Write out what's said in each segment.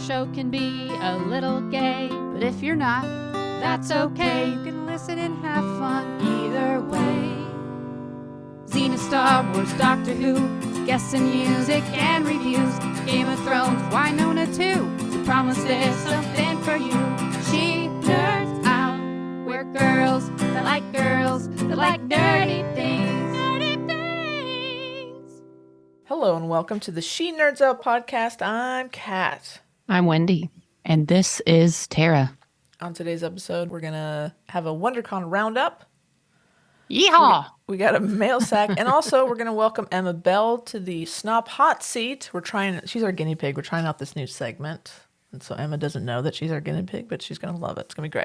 show can be a little gay, but if you're not, that's okay. You can listen and have fun either way. Xena, Star Wars, Doctor Who, guests and music and reviews, Game of Thrones, Winona too. so promise there's something for you. She nerds out. We're girls that like girls that like nerdy things. Nerdy things. Hello and welcome to the She Nerds Out podcast. I'm Kat. I'm Wendy. And this is Tara. On today's episode, we're going to have a WonderCon roundup. Yeehaw! We got a mail sack. And also, we're going to welcome Emma Bell to the SNOP hot seat. She's our guinea pig. We're trying out this new segment. And so Emma doesn't know that she's our guinea pig, but she's going to love it. It's going to be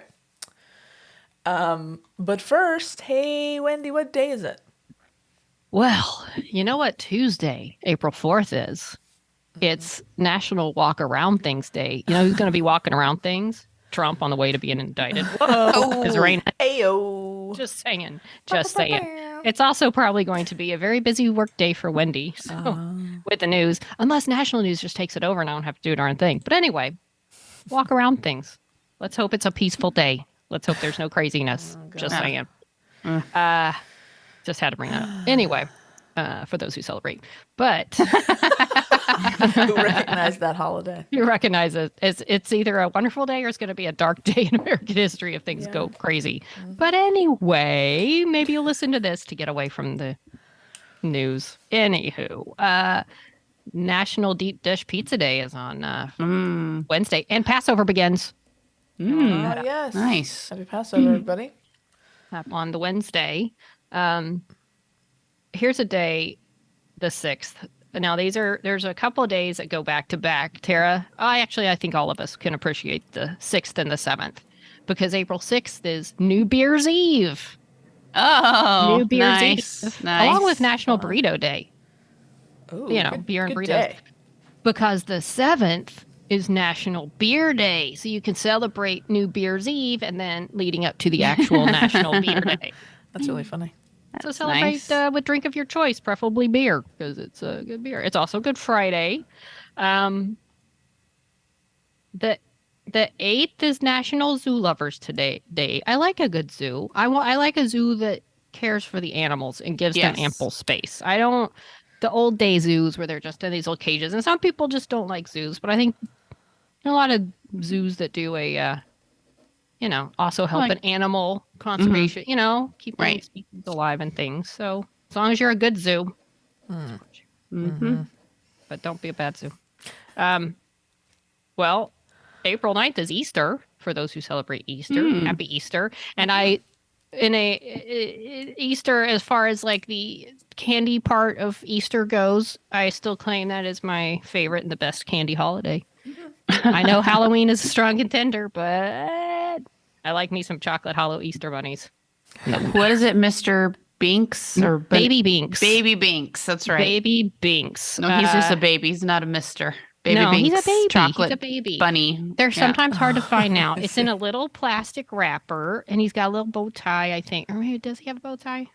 great. But first, hey, Wendy, what day is it? Well, you know what Tuesday, April 4th is? It's National Walk Around Things Day. You know who's going to be walking around things? Trump on the way to being indicted. Whoa! It's raining. Ayo. Just saying. Just saying. It's also probably going to be a very busy work day for Wendy with the news, unless national news just takes it over and I don't have to do a darn thing. But anyway, walk around things. Let's hope it's a peaceful day. Let's hope there's no craziness. Just saying. Just had to bring that up. Anyway, for those who celebrate. But Who recognize that holiday? you recognize it. It's either a wonderful day or it's going to be a dark day in American history if things go crazy. But anyway, maybe you'll listen to this to get away from the news. Anywho, National Deep Dish Pizza Day is on Wednesday, and Passover begins Oh, yes. Nice. Happy Passover, everybody. on the Wednesday. Here's a day, the 6th. Now, there's a couple of days that go back to back. Tara, I think all of us can appreciate the 6th and the 7th because April 6th is New Beer's Eve. Oh, New Beer's nice. Eve. Nice. Along with National Burrito Day. Ooh, Beer and good burritos. day. Because the 7th is National Beer Day. So you can celebrate New Beer's Eve and then leading up to the actual National Beer Day. That's really funny. So celebrate with drink of your choice, preferably beer, because it's a good beer. It's also Good Friday. The 8th is National Zoo Lovers Day. I like a good zoo. I like a zoo that cares for the animals and gives them ample space. I don't the old day zoos where they're just in these little cages, and some people just don't like zoos. But I think there are a lot of zoos that do also help an animal conservation, keep species alive and things. So as long as you're a good zoo, but don't be a bad zoo. Well, April 9th is Easter for those who celebrate Easter. Happy Easter. And Easter, as far as like the candy part of Easter goes, I still claim that is my favorite and the best candy holiday. I know Halloween is a strong contender, but I like me some chocolate hollow Easter bunnies. What is it, Mr. Binks? Or Baby Binks. Baby Binks, that's right. Baby Binks. No, he's just a baby. He's not a Mister. Baby no, Binks, he's a baby. chocolate He's a baby. bunny. They're sometimes hard to find now. It's in a little plastic wrapper, and he's got a little bow tie, I think. Or maybe does he have a bow tie?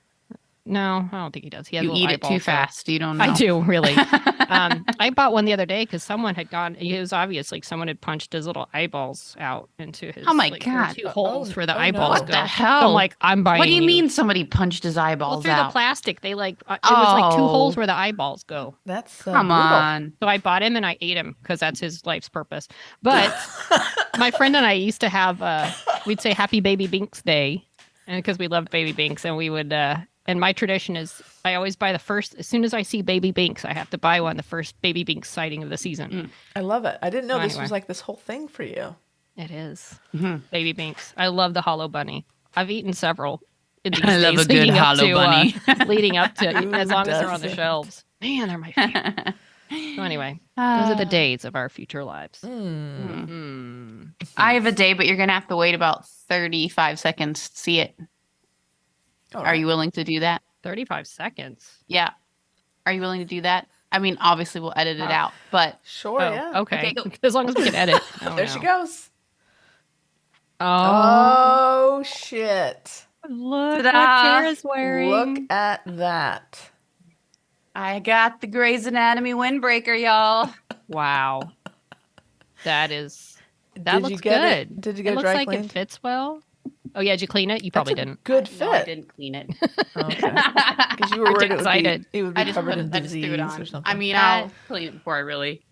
No, I don't think he does. He has You little eat it too eyeballs, fast. You don't know. I do, really. I bought one the other day because someone had it was obvious, like someone had punched his little eyeballs out into his. Oh my there were God. 2 holes where the no. eyeballs What go. the hell? I'm like, I'm buying. What do you mean somebody punched his eyeballs through out? the plastic, they it was like 2 Oh. holes where the eyeballs go. That's Come brutal. on. So I bought him and I ate him because that's his life's purpose. But my friend and I used to have, we'd say Happy Baby Binks Day, and because we loved Baby Binks, and we would, and my tradition is I always buy as soon as I see Baby Binks, I have to buy one, the first Baby Binks sighting of the season. I love it. I didn't know this Anyway. was like this whole thing for you. It is. Baby Binks. I love the hollow bunny. I've eaten several in these I love days a good leading up hollow to, bunny. leading up to, Who as long as they're on the doesn't? shelves. Man, they're my favorite. So anyway, those are the days of our future lives. I have a day, but you're going to have to wait about 35 seconds to see it. All Are you willing to do that? 35 seconds. Yeah. Are you willing to do that? I mean, obviously we'll edit it out, but Sure, Oh, yeah. okay. Okay, As long as we can edit. Oh, There no. she goes. Oh, Oh, shit. look Ta-da. what Tara's wearing. Look at that. I got the Grey's Anatomy windbreaker, y'all. Wow. That Did looks you get good. it? Did you get it it looks dry like cleaned? it fits well. Oh yeah, did you clean it? You That's probably a didn't. good No, I fit. didn't clean it. Okay. Because you were We're worried excited. it would be I just covered in I just threw it disease on. or something. I mean, That- I'll clean it before I really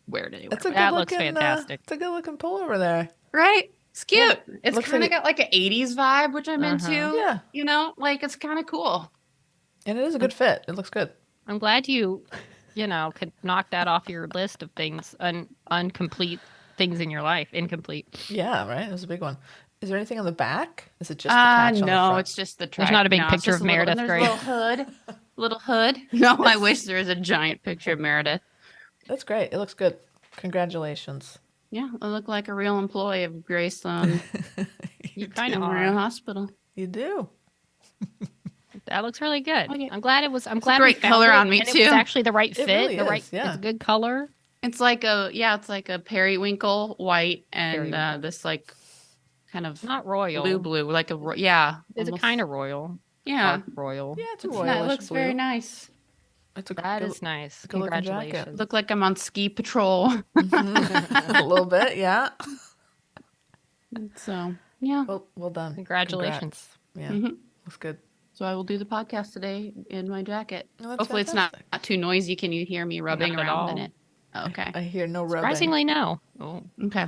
wear it anywhere. It's a but- good That looks looking, fantastic. It's a good looking pull over there. Right? It's cute. Yeah. It's Looks kind of like it- got like an 80s vibe, which I'm into. Yeah. You know, like it's kind of cool. And it is a good fit. It looks good. I'm glad you could knock that off your list of things, incomplete things in your life. Incomplete. Yeah, right? It was a big one. Is there anything on the back? Is it just the patch on the No, front? it's just the There's not a big no, it's picture just of a little- Meredith There's Grey. a little hood. Little hood. No, I wish there was a giant picture of Meredith. That's great. It looks good. Congratulations. Yeah, I look like a real employee of Greystone You kind of Memorial are. Hospital. You do. That looks really good. Okay. I'm glad it was. I'm It's a glad great we found color it, on me, and It too. was actually the right It fit. really the right. is, yeah. It's a good color. It's like a periwinkle white and Periwinkle. this like kind of Not royal. blue, like yeah. Is it almost- kind of royal? Yeah. Dark royal. Yeah, it's a It's royalish it looks blue. very nice. It's a That good, is nice. good looking jacket. Congratulations. Look like I'm on ski patrol. a little bit, yeah. So yeah. Well done. Congratulations. Congrats. Yeah, Mhm. looks good. So I will do the podcast today in my jacket. Oh, that's Hopefully it's not fantastic. too noisy. Can you hear me rubbing Not at around in all. it? Oh, okay. I hear no rubbing. Surprisingly, no. Oh, Okay.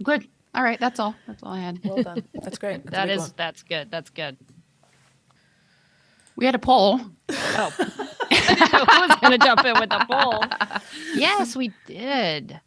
Good. All right. That's all. That's all I had. Well done. That's great. That's a big one. that's good. That's good. We had a poll. Oh, I didn't know who was going to jump in with the poll. Yes, we did.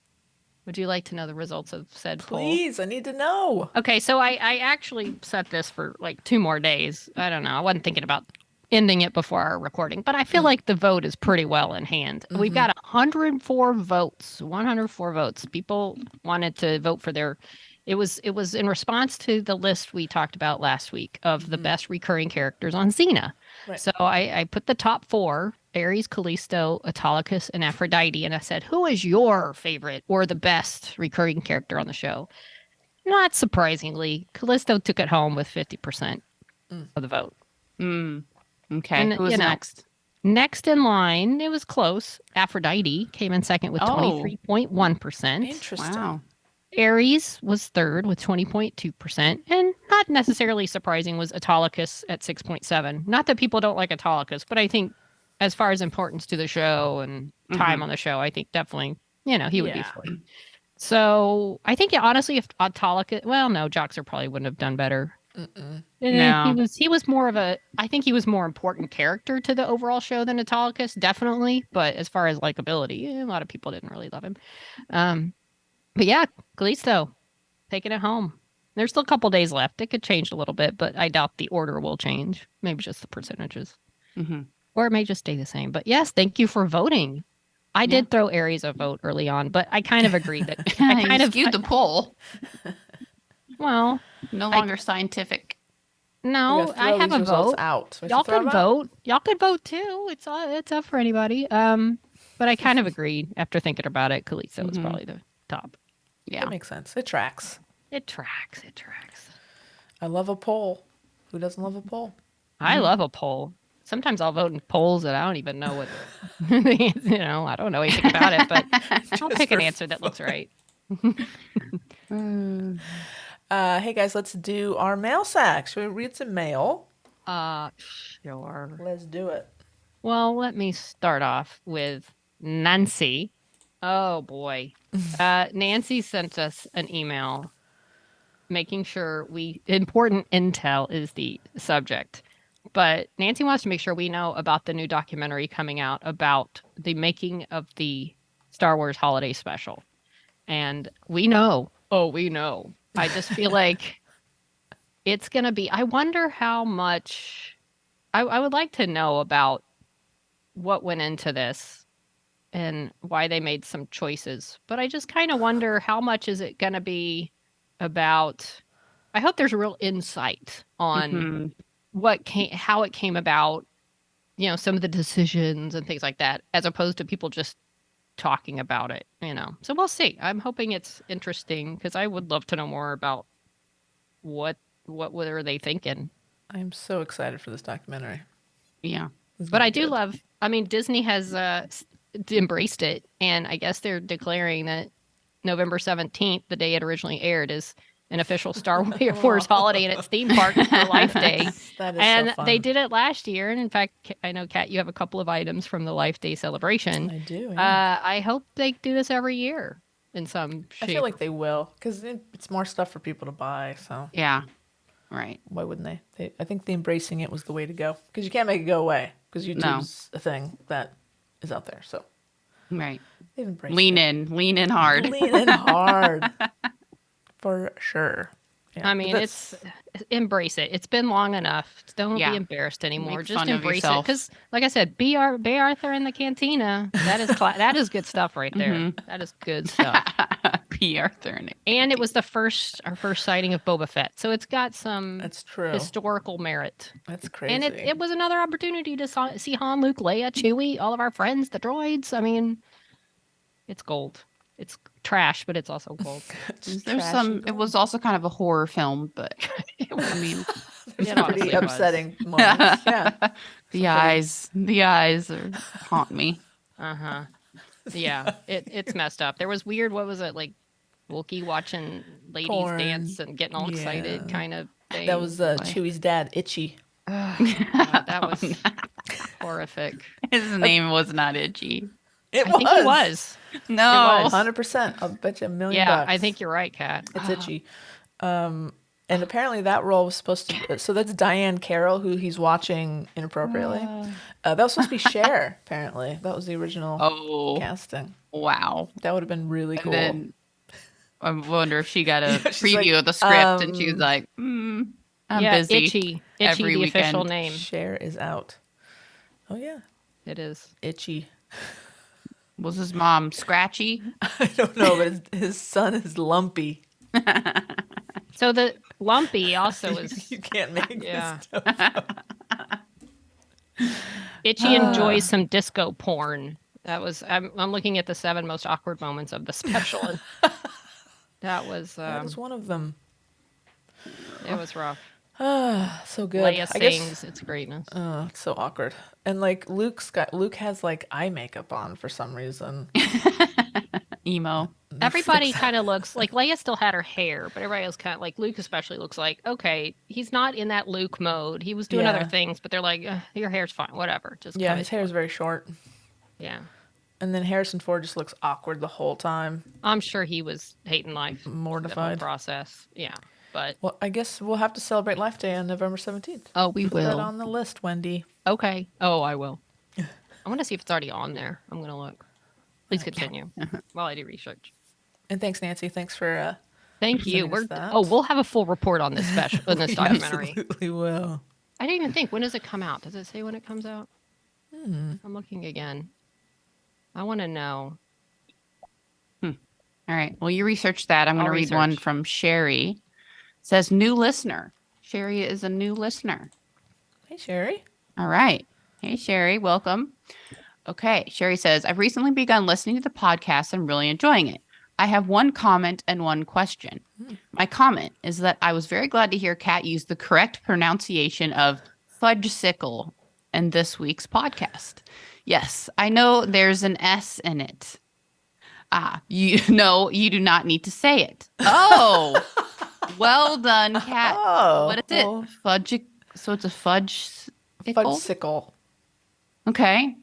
Would you like to know the results of said poll? Please, I need to know. Okay, so I actually set this for like 2 more days. I don't know. I wasn't thinking about ending it before our recording, but I feel like the vote is pretty well in hand. We've got 104 votes. 104 votes. People wanted to vote for their. It was in response to the list we talked about last week of the best recurring characters on Xena. Right. So I put the top 4: Ares, Callisto, Autolycus, and Aphrodite, and I said, who is your favorite or the best recurring character on the show? Not surprisingly, Callisto took it home with 50% of the vote. Okay. And, Who's you know, next? Next in line, it was close. Aphrodite came in second with Oh. 23.1%. Interesting. Wow. Ares was third with 20.2%. And not necessarily surprising was Autolycus at 6.7%. Not that people don't like Autolycus, but I think as far as importance to the show and time on the show, I think definitely, he would be Yeah. fourth. So I think, honestly, if Autolycus, well, no, Joxer probably wouldn't have done better. No. He was more of a, I think he was more important character to the overall show than Autolycus, definitely. But as far as likability, a lot of people didn't really love him. But yeah, Callisto taking it home. There's still a couple days left. It could change a little bit, but I doubt the order will change. Maybe just the percentages. Or it may just stay the same. But yes, thank you for voting. I did throw Ares a vote early on, but I kind of agreed that I kind You of skewed the poll. well, No longer scientific. no, We gotta I throw have these a results vote. out. We have to Y'all throw could them out? vote. Y'all could vote too. It's up for anybody. But I kind of agreed after thinking about it. Callisto was probably the top. Yeah. That makes sense. It tracks. It tracks. It tracks. I love a poll. Who doesn't love a poll? I love a poll. Sometimes I'll vote in polls that I don't even know what. I don't know anything about it, but I'll pick an for answer that looks right. Hey guys, let's do our mail sack. Should we read some mail? Sure. Let's do it. Well, let me start off with Nancy. Oh boy. Nancy sent us an email making sure important intel is the subject. But Nancy wants to make sure we know about the new documentary coming out about the making of the Star Wars holiday special. And we know. Oh, we know. I just feel like it's going to be, I wonder how much, I would like to know about what went into this and why they made some choices. But I just kind of wonder how much is it going to be about, I hope there's a real insight on how it came about, some of the decisions and things like that, as opposed to people just talking about it, So we'll see. I'm hoping it's interesting because I would love to know more about what were they thinking. I'm so excited for this documentary. Yeah. But I do love, Disney has embraced it, and I guess they're declaring that November 17th, the day it originally aired, is an official Star Wars holiday in its theme park for Life Day. That is And so fun. they did it last year. And in fact, I know, Kat, you have a couple of items from the Life Day celebration. I do, yeah. I hope they do this every year in some shape. I feel like they will, because it's more stuff for people to buy, so Yeah. Right. why wouldn't they? I think the embracing it was the way to go, because you can't make it go away, because YouTube's a thing that is out there, so Right. they've embraced Lean it. in hard. Lean in hard. For sure. Yeah, I mean, but it's embrace it. It's been long enough. Don't Yeah. be embarrassed anymore. Make Just fun of embrace it. yourself. Because, like I said, Bay Arthur in the Cantina. That is that is good stuff right there. Mm-hmm. That is good stuff. P. Arthur in it. And it was our first sighting of Boba Fett, so it's got some that's true. historical merit. That's crazy. And it was another opportunity to see Han, Luke, Leia, Chewie, all of our friends, the droids. I mean, it's gold. It's trash, but it's also gold. There's some. It was also kind of a horror film, but I mean, There's It some honestly pretty was. upsetting moments. Yeah. the eyes haunt me. Uh-huh. Yeah, it's messed up. There was weird, what was it, like Wookiee watching ladies Porn. dance and getting all excited Yeah. kind of thing. That was Chewie's dad, Itchy. God, that was horrific. His name was not Itchy. It I think he was. No. It was. 100%. I'll bet you $1 million. Yeah, I think you're right, Kat. It's Itchy. And apparently that role was supposed to. So that's Diane Carroll, who he's watching inappropriately. That was supposed to be Cher. Apparently, that was the original Oh, casting. wow. That would have been really cool. And then I wonder if she got a She's preview like, of the script and she was like, I'm Yeah, busy. Itchy, every the official weekend." name. Cher is out. Oh yeah, It is. Itchy. Was his mom scratchy? I don't know, but his son is Lumpy. So the Lumpy also is You can't make Yeah. this stuff. Itchy enjoys some disco porn. That was I'm looking at the 7 most awkward moments of the special. And that was That was one of them. it was rough. So good. Leia I guess. sings its greatness. It's so awkward. And like Luke has like eye makeup on for some reason. Emo. Everybody kind of looks like Leia still had her hair, but everybody else kind of like Luke especially looks like, okay, he's not in that Luke mode. He was doing other Yeah. things, but they're like, your hair's fine, whatever. Just Yeah, cut his it hair is short." very short. Yeah. And then Harrison Ford just looks awkward the whole time. I'm sure he was hating life. The whole Mortified. process. Yeah. But Well, I guess we'll have to celebrate Life Day on November 17th. oh, we Put that will. on the list, Wendy. Okay. Oh, I will. I want to see if it's already on there. I'm going to look. Please continue while I do research. And thanks, Nancy. Thanks for Thank you. sending us that. We'll have a full report on this special, on this documentary. Absolutely will. I didn't even think. When does it come out? Does it say when it comes out? I'm looking again. I want to know. All right. Well, you researched that. I'm going to I'll read one research. from Sherry. It says, new listener. Sherry is a new listener. Hey, Sherry. All right. Hey, Sherry. Welcome. Okay. Sherry says, I've recently begun listening to the podcast and really enjoying it. I have one comment and one question. My comment is that I was very glad to hear Kat use the correct pronunciation of fudgesicle in this week's podcast. Yes, I know there's an S in it. You know, you do not need to say it. Oh, well done, Kat. Oh, What is it? well, Fudge. So it's a fudge. Fudgesicle. Okay.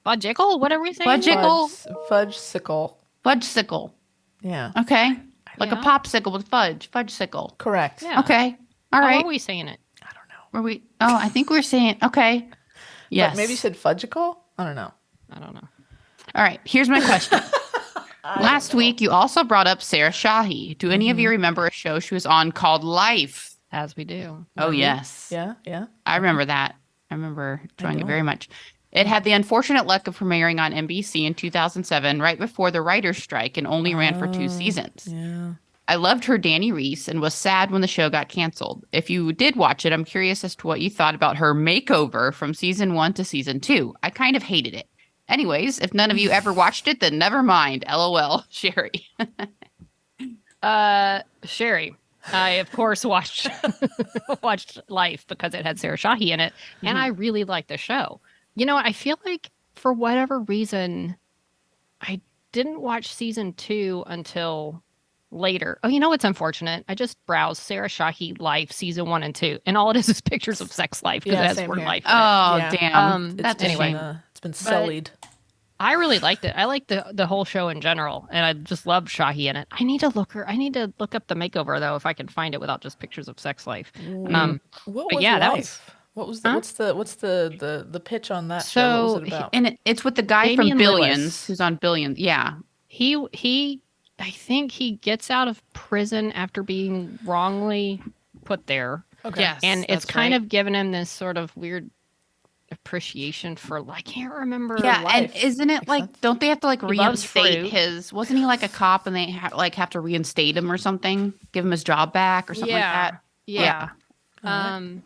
Fudgicle? What are we saying? Fudgicle. Fudgesicle. Fudgesicle. Yeah. Okay. Like Yeah. a popsicle with fudge. Fudgesicle. Correct. Yeah. Okay. All How right. are we saying it? I don't know. Were we? Oh, I think we're saying okay. Yes. But maybe you said fudgicle? I don't know. I don't know. All right. Here's my question. Last week, you also brought up Sarah Shahi. Do any of you remember a show she was on called Life? As we do. Oh, yes. Yeah, yeah. I remember that. I remember enjoying it don't. very much. It had the unfortunate luck of premiering on NBC in 2007, right before the writer's strike, and only ran for 2 seasons. Yeah. I loved her Danny Reese and was sad when the show got canceled. If you did watch it, I'm curious as to what you thought about her makeover from season 1 to season 2. I kind of hated it. Anyways, if none of you ever watched it, then never mind. LOL, Sherry. Sherry, I of course watched watched Life because it had Sarah Shahi in it, and I really liked the show. You know, I feel like for whatever reason, I didn't watch season 2 until later. Oh, you know what's unfortunate? I just browsed Sarah Shahi Life season 1 and 2, and all it is pictures of sex life because Yeah, it has same word here. life in it. Oh, Yeah. damn. That's anyway. It's been sullied. I really liked it. I liked the whole show in general, and I just loved Shahi in it. I need to look up the makeover though if I can find it without just pictures of sex life. What but was yeah, Life? that was What was the, Huh? what's the pitch on that show? What was So it about? And it's with the guy from Damian Billions, Lewis. who's on Billions. Yeah. he I think he gets out of prison after being wrongly put there. Okay. Yes. And it's that's kind right. of given him this sort of weird appreciation for I can't remember. Yeah, life. and isn't it Makes like sense. don't they have to like He loves reinstate fruit. his? Wasn't he like a cop and they have to reinstate him or something? Give him his job back or something like that? Yeah. Alright.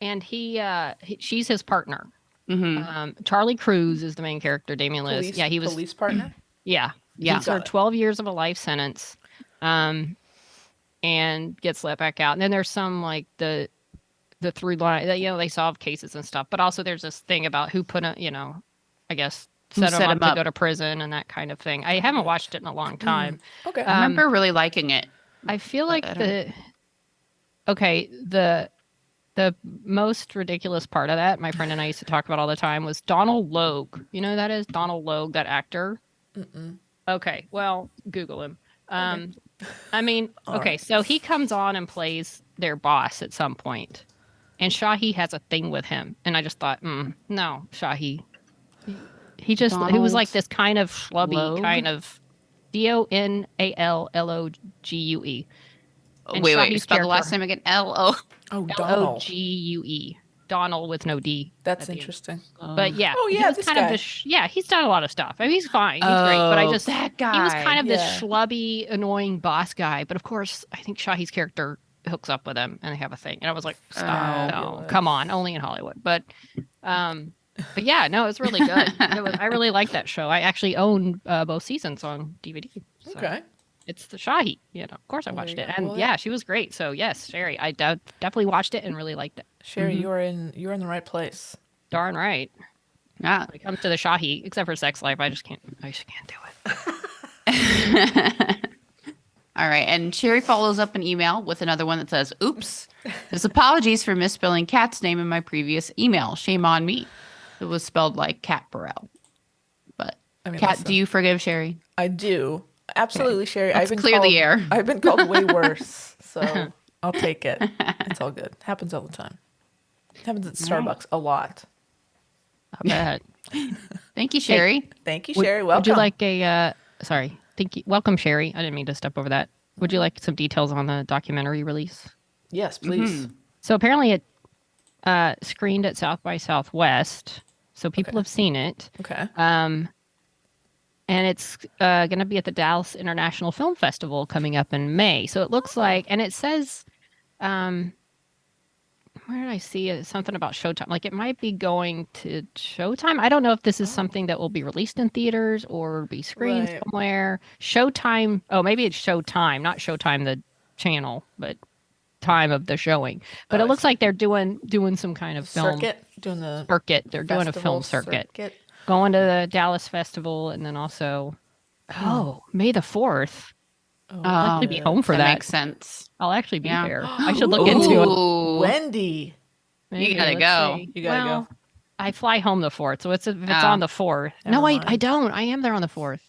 And she's his partner. Mm-hmm. Charlie Cruz is the main character, Damian Lewis. Police, Yeah, he was police partner. yeah. Yeah. He served 12 years of a life sentence. And gets let back out. And then there's some like the through line that they solve cases and stuff, but also there's this thing about who put I guess set him up to go to prison and that kind of thing. I haven't watched it in a long time. Okay. I remember really liking it. I feel like I the most ridiculous part of that, my friend and I used to talk about all the time, was Donald Logue. You know who that is? Donald Logue, that actor. Okay, well, Google him. I mean, okay, so he comes on and plays their boss at some point, and Shahi has a thing with him, and I just thought, no, Shahi. He was Donald like this kind of schlubby, Logue? kind of Donallogue. And Wait, Shahi's spell the character- last name again. L-O. Oh, Donald. Logue. Donald with no D. That's at the end. interesting. But yeah, Oh, he yeah, was this kind guy. of this. Yeah, he's done a lot of stuff. I mean, he's fine. He's great. But I just that guy. he was kind of this Yeah. schlubby, annoying boss guy. But of course, I think Shahi's character hooks up with him, and they have a thing. And I was like, stop, no, Fabulous. come on, only in Hollywood. But yeah, no, it's really good. I really like that show. I actually own both seasons on DVD. So. Okay. It's the Shahi, of course I Well, watched there you it. go. And Well, yeah, she was great. So yes, Sherry, I definitely watched it and really liked it. Sherry, you're in the right place. Darn right. Yeah. When it comes to the Shahi, except for sex life, I just can't do it. All right. And Sherry follows up an email with another one that says, oops, there's apologies for misspelling Kat's name in my previous email. Shame on me. It was spelled like Kat Burrell. But I mean, Kat, listen, do you forgive Sherry? I do. Absolutely, Sherry. Let's clear the air. I've been called way worse, so I'll take it. It's all good. Happens all the time. Happens at Starbucks a lot. I bet. Thank you, Sherry. Thank you, Sherry. Welcome. Would you like sorry. Thank you. Welcome, Sherry. I didn't mean to step over that. Would you like some details on the documentary release? Yes, please. So apparently it screened at South by Southwest. So people have seen it. Okay. And it's going to be at the Dallas International Film Festival coming up in May. So it looks like, and it says, where did I see it? Something about Showtime. Like it might be going to Showtime. I don't know if this is something that will be released in theaters or be screened Right. somewhere. Showtime. Oh, maybe it's Showtime, not Showtime, the channel, but time of the showing. But it looks like they're doing some kind of film Circuit. Doing the circuit. They're doing a festival film circuit. Going to the Dallas Festival, and then also, May the 4th. I'll actually be home for that. Makes sense. I'll actually be Yeah. there. I should look into it. Ooh. Wendy. Maybe, gotta let's go. see. You gotta go. I fly home the 4th, so if it's Oh. on the 4th. Never No, I mind. don't. I am there on the 4th.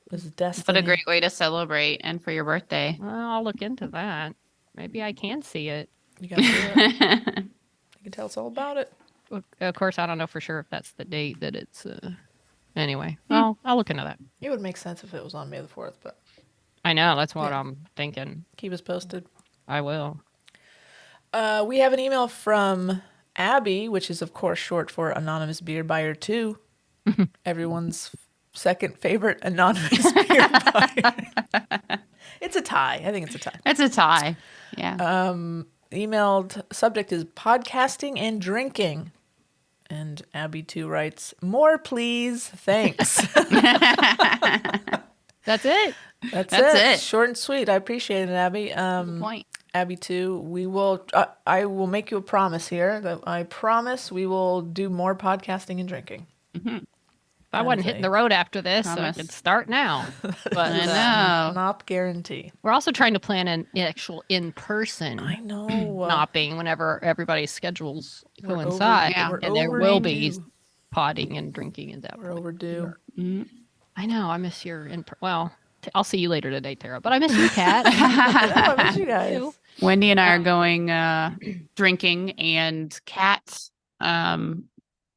This is destiny. What a great way to celebrate and for your birthday. Well, I'll look into that. Maybe I can see it. You gotta do it. You can tell us all about it. Of course, I don't know for sure if that's the date that it's. Anyway, well, I'll look into that. It would make sense if it was on May the 4th, but I know. That's what Yeah. I'm thinking. keep us posted. I will. We have an email from Abby, which is, of course, short for Anonymous Beer Buyer 2. Everyone's second favorite anonymous beer buyer. It's a tie. I think it's a tie. It's a tie. Yeah. Emailed subject is podcasting and drinking. And Abby 2 writes, more please, thanks. That's it. That's it. Short and sweet. I appreciate it, Abby. Good point. Abby 2, we will. I will make you a promise here that I promise we will do more podcasting and drinking. I wasn't hitting the road after this, so I promise. could start now. But I know. SNOP guarantee. we're also trying to plan an actual in-person I know. snopping whenever everybody's schedules We're coincide. Yeah. We're And there will overdue. be potting and drinking at that We're point. overdue. Mhm. I know. I miss your I'll see you later today, Tara. But I miss you, Kat. I miss you guys. Wendy and I are going drinking, and cats.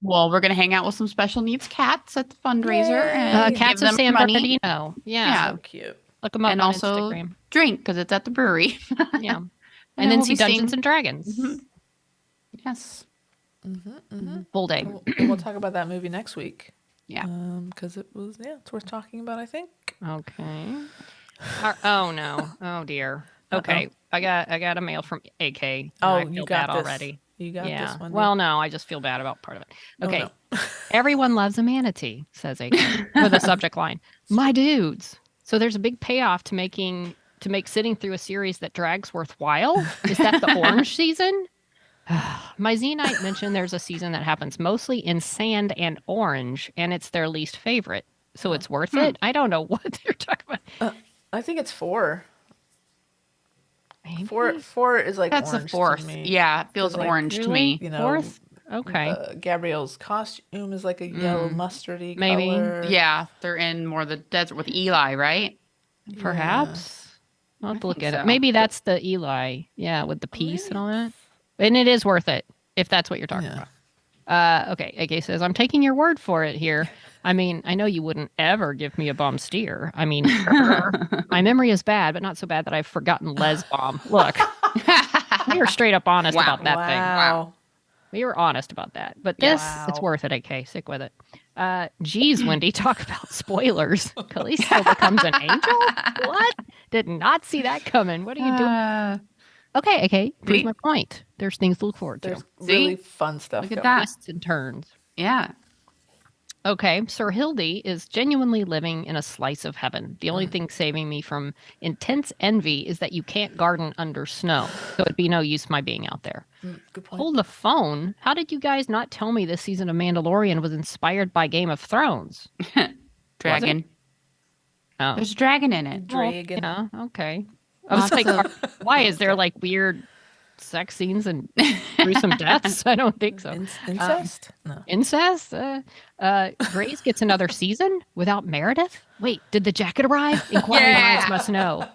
Well, we're going to hang out with some special needs cats at the fundraiser Yay. and give Cats of them San money Bernardino. Yeah. So cute. Look them up and on also Instagram. drink because it's at the brewery. Yeah. And And then we'll see be Dungeons seeing- and Dragons. Mhm. Yes. Full day. We'll talk about that movie next week. Yeah. Because it's worth talking about, I think. Okay. Oh no. Oh dear. Okay. I got a mail from AK. and I feel you got bad this already. You got this one. Well, no, I just feel bad about part of it. Oh, Okay. no. Everyone loves a manatee, says AK with a subject line. My dudes. So there's a big payoff to make sitting through a series that drags worthwhile. Is that the orange season? My Z-Knight mentioned there's a season that happens mostly in sand and orange, and it's their least favorite. So it's worth it? I don't know what they're talking about. I think it's 4. Maybe? 4 is like That's the orange fourth. to me. Yeah, it feels 'Cause, like, orange to really? me. You know, Fourth? Okay. Gabrielle's costume is like a yellow mustardy Maybe. color. Yeah, they're in more the desert with Eli, right? Perhaps. I'll have to look think at so. it. Maybe that's the Eli. Yeah, with the piece and all that. And it is worth it if that's what you're talking Yeah. about. Okay. AK says, I'm taking your word for it here. I mean, I know you wouldn't ever give me a bomb steer. I mean, my memory is bad, but not so bad that I've forgotten Les bomb. Look, we were straight up honest Wow. about that thing. Wow. We were honest about that. But this, Wow. it's worth it, AK. Stick with it. Geez, Wendy, talk about spoilers. Callisto becomes an angel? What? Did not see that coming. What are you doing? Okay, AK. Proves See? my point. There's things to look forward to. There's really See? fun stuff Look at going. that. Twists and turns. Yeah. Okay, Sir Hildy is genuinely living in a slice of heaven. The only thing saving me from intense envy is that you can't garden under snow. So it'd be no use my being out there. Good point. Hold the phone. How did you guys not tell me this season of Mandalorian was inspired by Game of Thrones? Dragon. Oh, There's a dragon in it. Dragon. yeah, okay. I was like, why is there like weird sex scenes and gruesome deaths? I don't think so. Incest? No. Incest? Grace gets another season without Meredith? Wait, did the jacket arrive? Inquiring minds must know.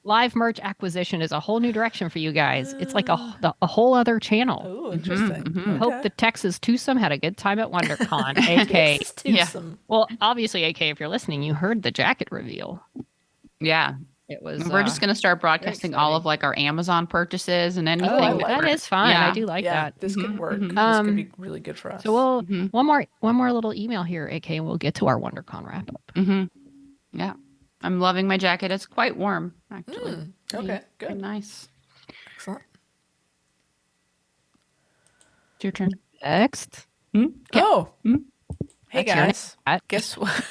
Live merch acquisition is a whole new direction for you guys. It's like a whole other channel. Oh, interesting. Hope the Texas twosome had a good time at WonderCon. AK. Yeah. Well, obviously, AK, if you're listening, you heard the jacket reveal. Yeah. It was. We're just going to start broadcasting all of like our Amazon purchases and anything. I like that is fine. Yeah. I do like Yeah, that. this could work. This could be really good for us. So we'll one more little email here, AK, and we'll get to our WonderCon wrap up. Yeah. I'm loving my jacket. It's quite warm, actually. Okay, Very good. nice. Excellent. It's your turn. Next. Oh. Hey, That's your guys. name. Guess what?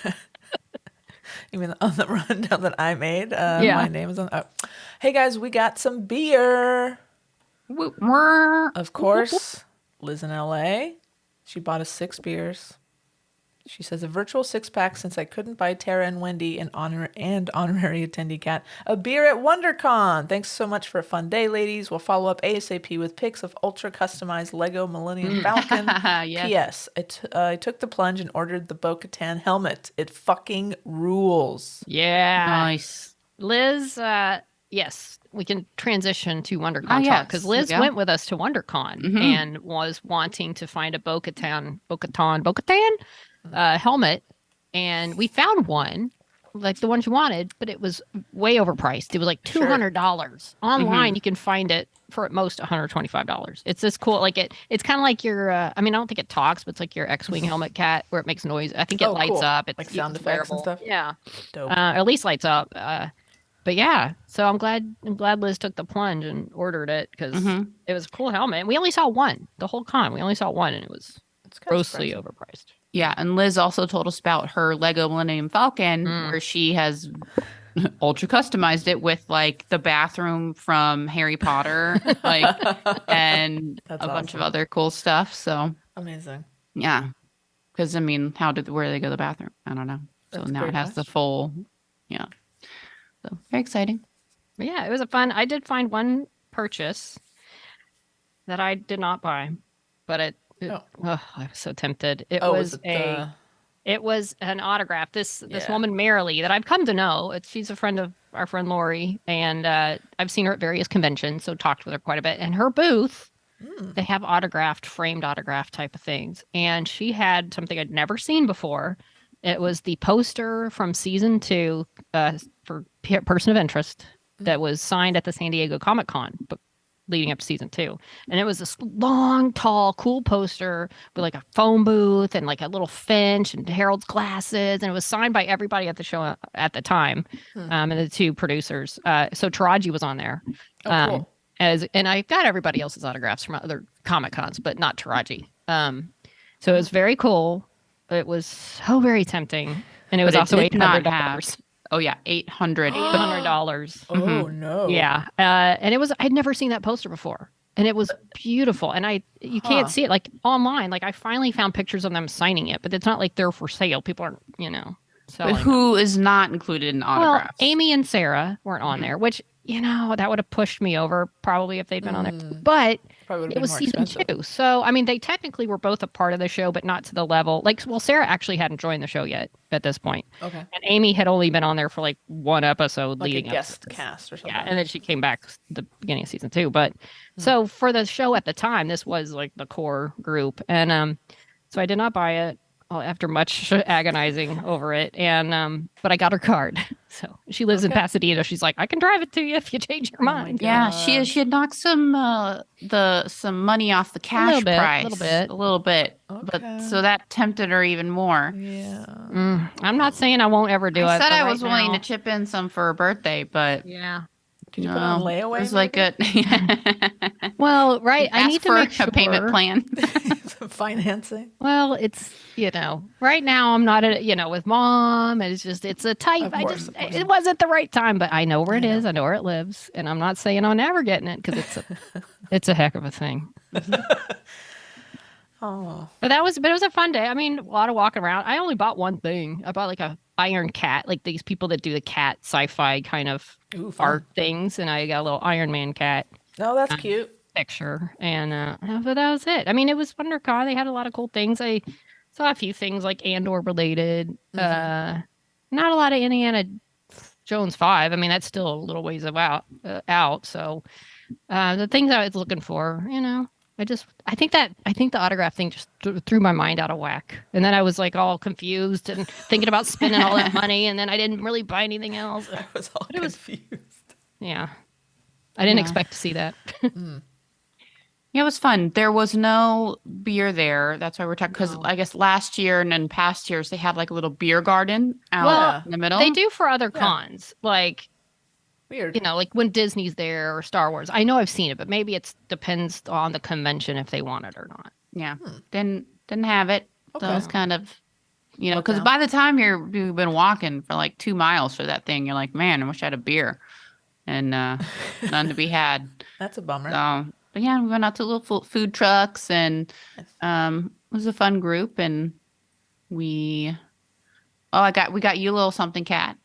You mean on the rundown that I made? Yeah. My name is on. Oh. Hey, guys, we got some beer. Of course, Liz in LA. She bought us 6 beers. She says a virtual 6-pack since I couldn't buy Tara and Wendy an honorary attendee cat a beer at WonderCon. Thanks so much for a fun day, ladies. We'll follow up ASAP with pics of ultra customized Lego Millennium Falcon. Yes. P.S. I took the plunge and ordered the Bo-Katan helmet. It fucking rules. Yeah. Nice. Liz, yes, we can transition to WonderCon talk yes, because there Liz you go. went with us to WonderCon and was wanting to find a Bo-Katan helmet, and we found one, like the one she wanted, but it was way overpriced. It was like $200. Online, you can find it for at most $125. It's this cool, like it's kind of like your, I mean, I don't think it talks, but it's like your X-Wing helmet cat where it makes noise. I think it lights cool. up. It's Like sound it's effects and wearable. stuff? Yeah. Dope. Or at least lights up. But yeah, so I'm glad Liz took the plunge and ordered it because it was a cool helmet. And we only saw one the whole con. We only saw one, and it was It's kind of grossly surprising. overpriced. Yeah. And Liz also told us about her Lego Millennium Falcon, where she has ultra customized it with like the bathroom from Harry Potter, like, and That's a bunch of awesome. other cool stuff. So, Amazing. yeah. Because I mean, where do they go to the bathroom? I don't know. So That's a now great it has the question. full, yeah. So very exciting. But yeah, it was a fun. I did find one purchase that I did not buy, but Oh. I was so tempted. It Oh, was was it the? it was an autograph. This Yeah. woman Marilee that I've come to know. She's a friend of our friend Lori, and I've seen her at various conventions, so talked with her quite a bit. And her booth, they have framed autograph type of things, and she had something I'd never seen before. It was the poster from season 2 for Person of Interest that was signed at the San Diego Comic Con, but leading up to season 2. And it was this long, tall, cool poster with like a phone booth and like a little Finch and Harold's glasses. And it was signed by everybody at the show at the time, and the 2 producers. So Taraji was on there. Oh, cool. And I got everybody else's autographs from other Comic Cons, but not Taraji. So it was very cool. It was so very tempting, and it was But it also did not $800. Oh yeah, 800. $800. Oh no. Yeah, and it was I'd never seen that poster before, and it was beautiful. And you can't see it like online. Like I finally found pictures of them signing it, but it's not like they're for sale. People aren't, But selling them. who is not included in Well, autographs? Amy and Sarah weren't on there, which that would have pushed me over probably if they'd been on there. But Probably would have it been was more season expensive. 2, so I mean, they technically were both a part of the show, but not to the level. Like, well, Sarah actually hadn't joined the show yet at this point, Okay. and Amy had only been on there for like one episode Like a leading up. guest cast or something. Yeah, and then she came back the beginning of season 2. But so for the show at the time, this was like the core group, and so I did not buy it after much agonizing over it, and but I got her card. So she lives in Okay. Pasadena. She's like, I can drive it to you if you change your my mind. God. Yeah, she had knocked some money off the cash little bit, price little bit. but Okay. so that tempted her even more. Yeah. I'm not saying I won't ever do it. I said but I right was willing now- to chip in some for her birthday, but Yeah. Did you put it on layaway? It was like a Well, right. I ask need to for make sure. a payment plan. Financing. Well, it's right now I'm not with mom. And it's a type. Of course. It wasn't the right time, but I know where it is. I know where it lives, and I'm not saying I'm never getting it because it's a heck of a thing. Oh. But it was a fun day. I mean, a lot of walking around. I only bought one thing. I bought like a Iron Cat, like these people that do the cat sci-fi kind of Ooh, fun. art things, and I got a little Iron Man cat No, that's cute. picture, and but that was it. I mean, it was WonderCon. They had a lot of cool things. I saw a few things like Andor related. Not a lot of Indiana Jones 5. I mean, that's still a little ways out. So the things I was looking for, I think the autograph thing just threw my mind out of whack, and then I was like all confused and thinking about spending all that money, and then I didn't really buy anything else. I was all confused. Yeah, I didn't expect to see that. Yeah, it was fun. There was no beer there. That's why we're talking. Because I guess last year and in past years they have like a little beer garden out in the middle. They do for other cons, like Weird. like when Disney's there or Star Wars. I know I've seen it, but maybe it depends on the convention if they want it or not. Yeah, didn't have it. So it was kind of, because down. by the time you've been walking for like 2 miles for that thing, you're like, man, I wish I had a beer, and none to be had. That's a bummer. So, but yeah, we went out to little food trucks, and it was a fun group, and we got you a little something, cat.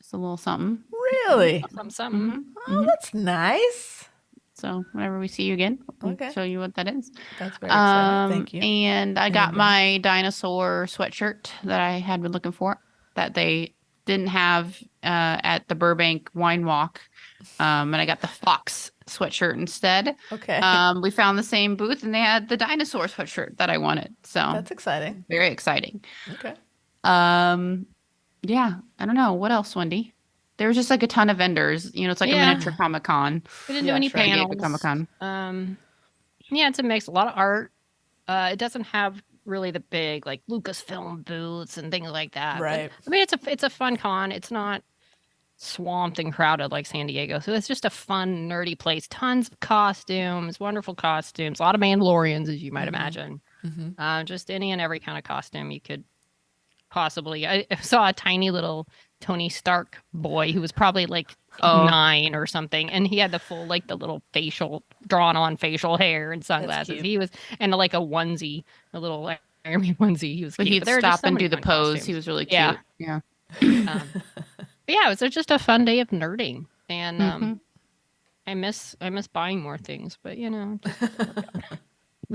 It's a little something. Really? Something. Oh, that's nice. So whenever we see you again, we'll Okay. show you what that is. That's very exciting. Thank you. And I got my dinosaur sweatshirt that I had been looking for that they didn't have at the Burbank Wine Walk. And I got the fox sweatshirt instead. Okay. We found the same booth and they had the dinosaur sweatshirt that I wanted. So That's exciting. very exciting. Okay. Yeah, I don't know. What else, Wendy? There was just like a ton of vendors. It's like a miniature Comic-Con. We didn't Yeah, do any sure. panels. Comic-Con. Yeah, it's a mix. A lot of art. It doesn't have really the big like Lucasfilm booths and things like that. Right. But, I mean, it's a fun con. It's not swamped and crowded like San Diego. So it's just a fun, nerdy place. Tons of costumes, wonderful costumes. A lot of Mandalorians, as you might imagine. Just any and every kind of costume you could possibly. I saw a tiny little Tony Stark boy who was probably like 9 or something, and he had the full like the little drawn on facial hair and sunglasses. cute. He was and like a onesie, a little Iron Man onesie. He was But cute. he'd there were just stop so and many do the fun pose. costumes. He was really Yeah. cute. Yeah. But yeah, it was just a fun day of nerding, and Mhm. I miss buying more things, but that's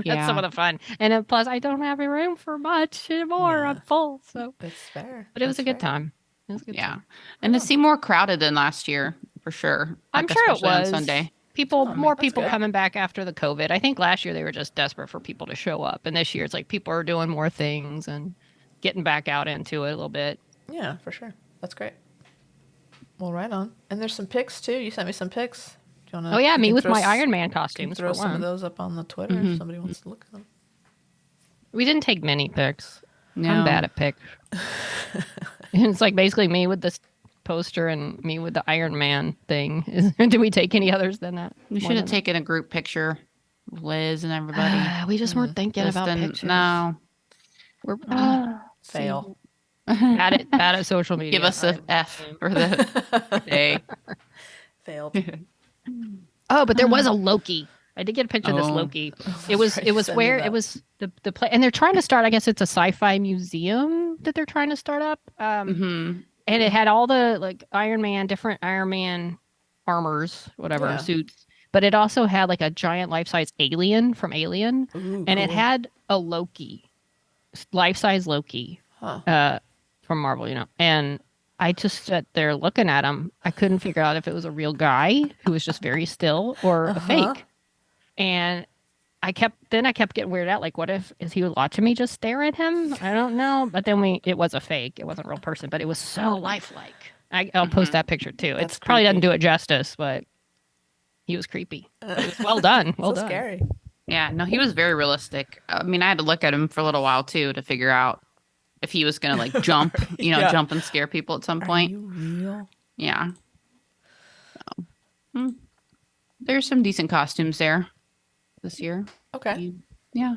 Yeah. some of the fun. And plus, I don't have room for much anymore. Yeah. I'm full, so. That's fair. But it was That's a good fair. time. It was a good Yeah. time. And to see more crowded than last year, for sure. I'm Like, sure it especially on was. Sunday. More that's people good. coming back after the COVID. I think last year they were just desperate for people to show up, and this year it's like people are doing more things and getting back out into it a little bit. Yeah, for sure. That's great. Well, right on. And there's some pics too. You sent me some pics. Do you wanna, Oh yeah, you me can with throw my s- Iron Man Can costumes throw for some of one. those up on the Twitter if somebody wants to look at them. We didn't take many pics. No. I'm bad at pics. And it's like basically me with this poster and me with the Iron Man thing. Did we take any others than that? We More should have than taken a group picture with Liz and everybody. that? We just weren't thinking Just about didn't- pictures. No. We're Fail. bad at social media. Give us a F for the day. Failed. Oh, but there was a Loki. I did get a picture of this Oh. Loki. It was right, you sent me where that. it was the play, and they're trying to start. I guess it's a sci-fi museum that they're trying to start up. Hmm. And it had all the like different Iron Man armors, whatever Yeah. suits. But it also had like a giant life-size alien from Alien, Ooh, and it cool. had a Loki, life-size Loki, Huh. from Marvel, And I just sat there looking at him. I couldn't figure out if it was a real guy who was just very still or a fake. And I kept getting weirded out. Like, what is he watching me just stare at him? I don't know. But then it was a fake. It wasn't a real person, but it was so lifelike. I'll post that picture too. That's It probably doesn't creepy. do it justice, but he was creepy. But it was well done. Well So done. scary. Yeah, no, he was very realistic. I mean, I had to look at him for a little while too to figure out if he was gonna like jump, Yeah. jump and scare people at some Are point. you real? Yeah. So, there's some decent costumes there this year. Okay. Yeah.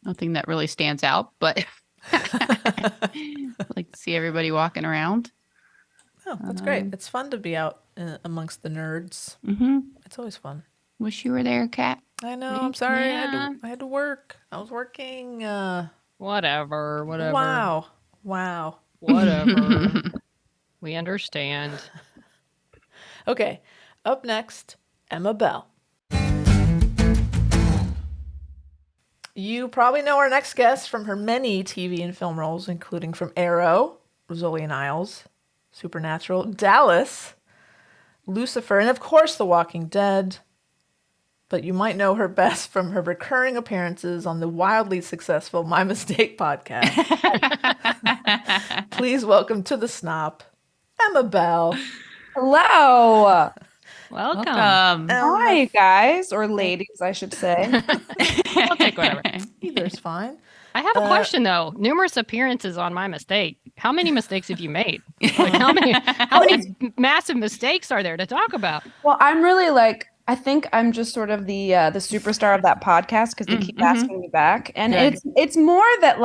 Nothing that really stands out, but I like to see everybody walking around. Oh, that's great. It's fun to be out amongst the nerds. Mm-hmm. It's always fun. Wish you were there, Kat. I know. I'm sorry. Yeah. I had to work. I was working. Whatever. Wow. Whatever. We understand. Okay. Up next, Emma Bell. You probably know our next guest from her many TV and film roles, including from Arrow, Rizzoli and Isles, Supernatural, Dallas, Lucifer, and of course The Walking Dead. But you might know her best from her recurring appearances on the wildly successful My Mistake podcast. Please welcome to the SNOP, Emma Bell. Hello. Welcome. Hi, guys, or ladies, I should say. I'll take whatever. Either's fine. I have a question though. Numerous appearances on My Mistake. How many mistakes have you made? Like, how many massive mistakes are there to talk about? Well, I'm really I think I'm just sort of the superstar of that podcast because they keep asking me back, and Good. it's more that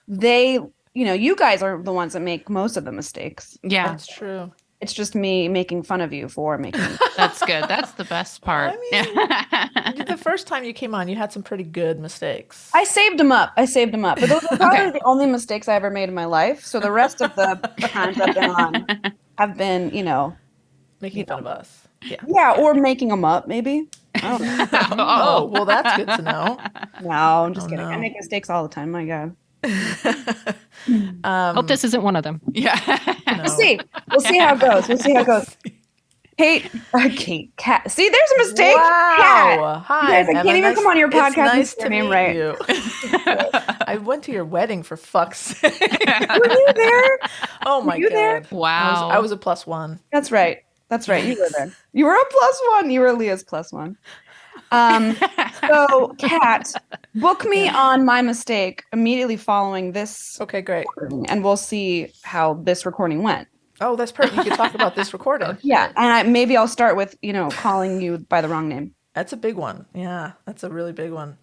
they, you guys are the ones that make most of the mistakes. Yeah, That's true. It's just me making fun of you for making. that's good. That's the best part. The first time you came on, you had some pretty good mistakes. I saved them up. But those are probably the only mistakes I ever made in my life. So the rest of the times I've been on have been, Making fun of us. yeah, or making them up, maybe. I don't know. Oh, well, that's good to know. No, I'm just kidding. no. I make mistakes all the time. My God. Hope this isn't one of them. Yeah. We'll see. We'll see how it goes. Kat. See, there's a mistake. Kat. Wow. Hi. You guys, I Emma. can't even come on your It's podcast and nice say to your name meet right. you. I went to your wedding for fuck's sake. Were you there? Oh my Were you God. there? Wow. I was a +1. That's right. You were there. You were a +1. You were Leah's +1. So, Kat, book me on My Mistake immediately following this Okay, great. recording, and we'll see how this recording went. Oh, that's perfect. You could talk about this recording. Yeah, and maybe I'll start with, calling you by the wrong name. That's a big one. Yeah, that's a really big one.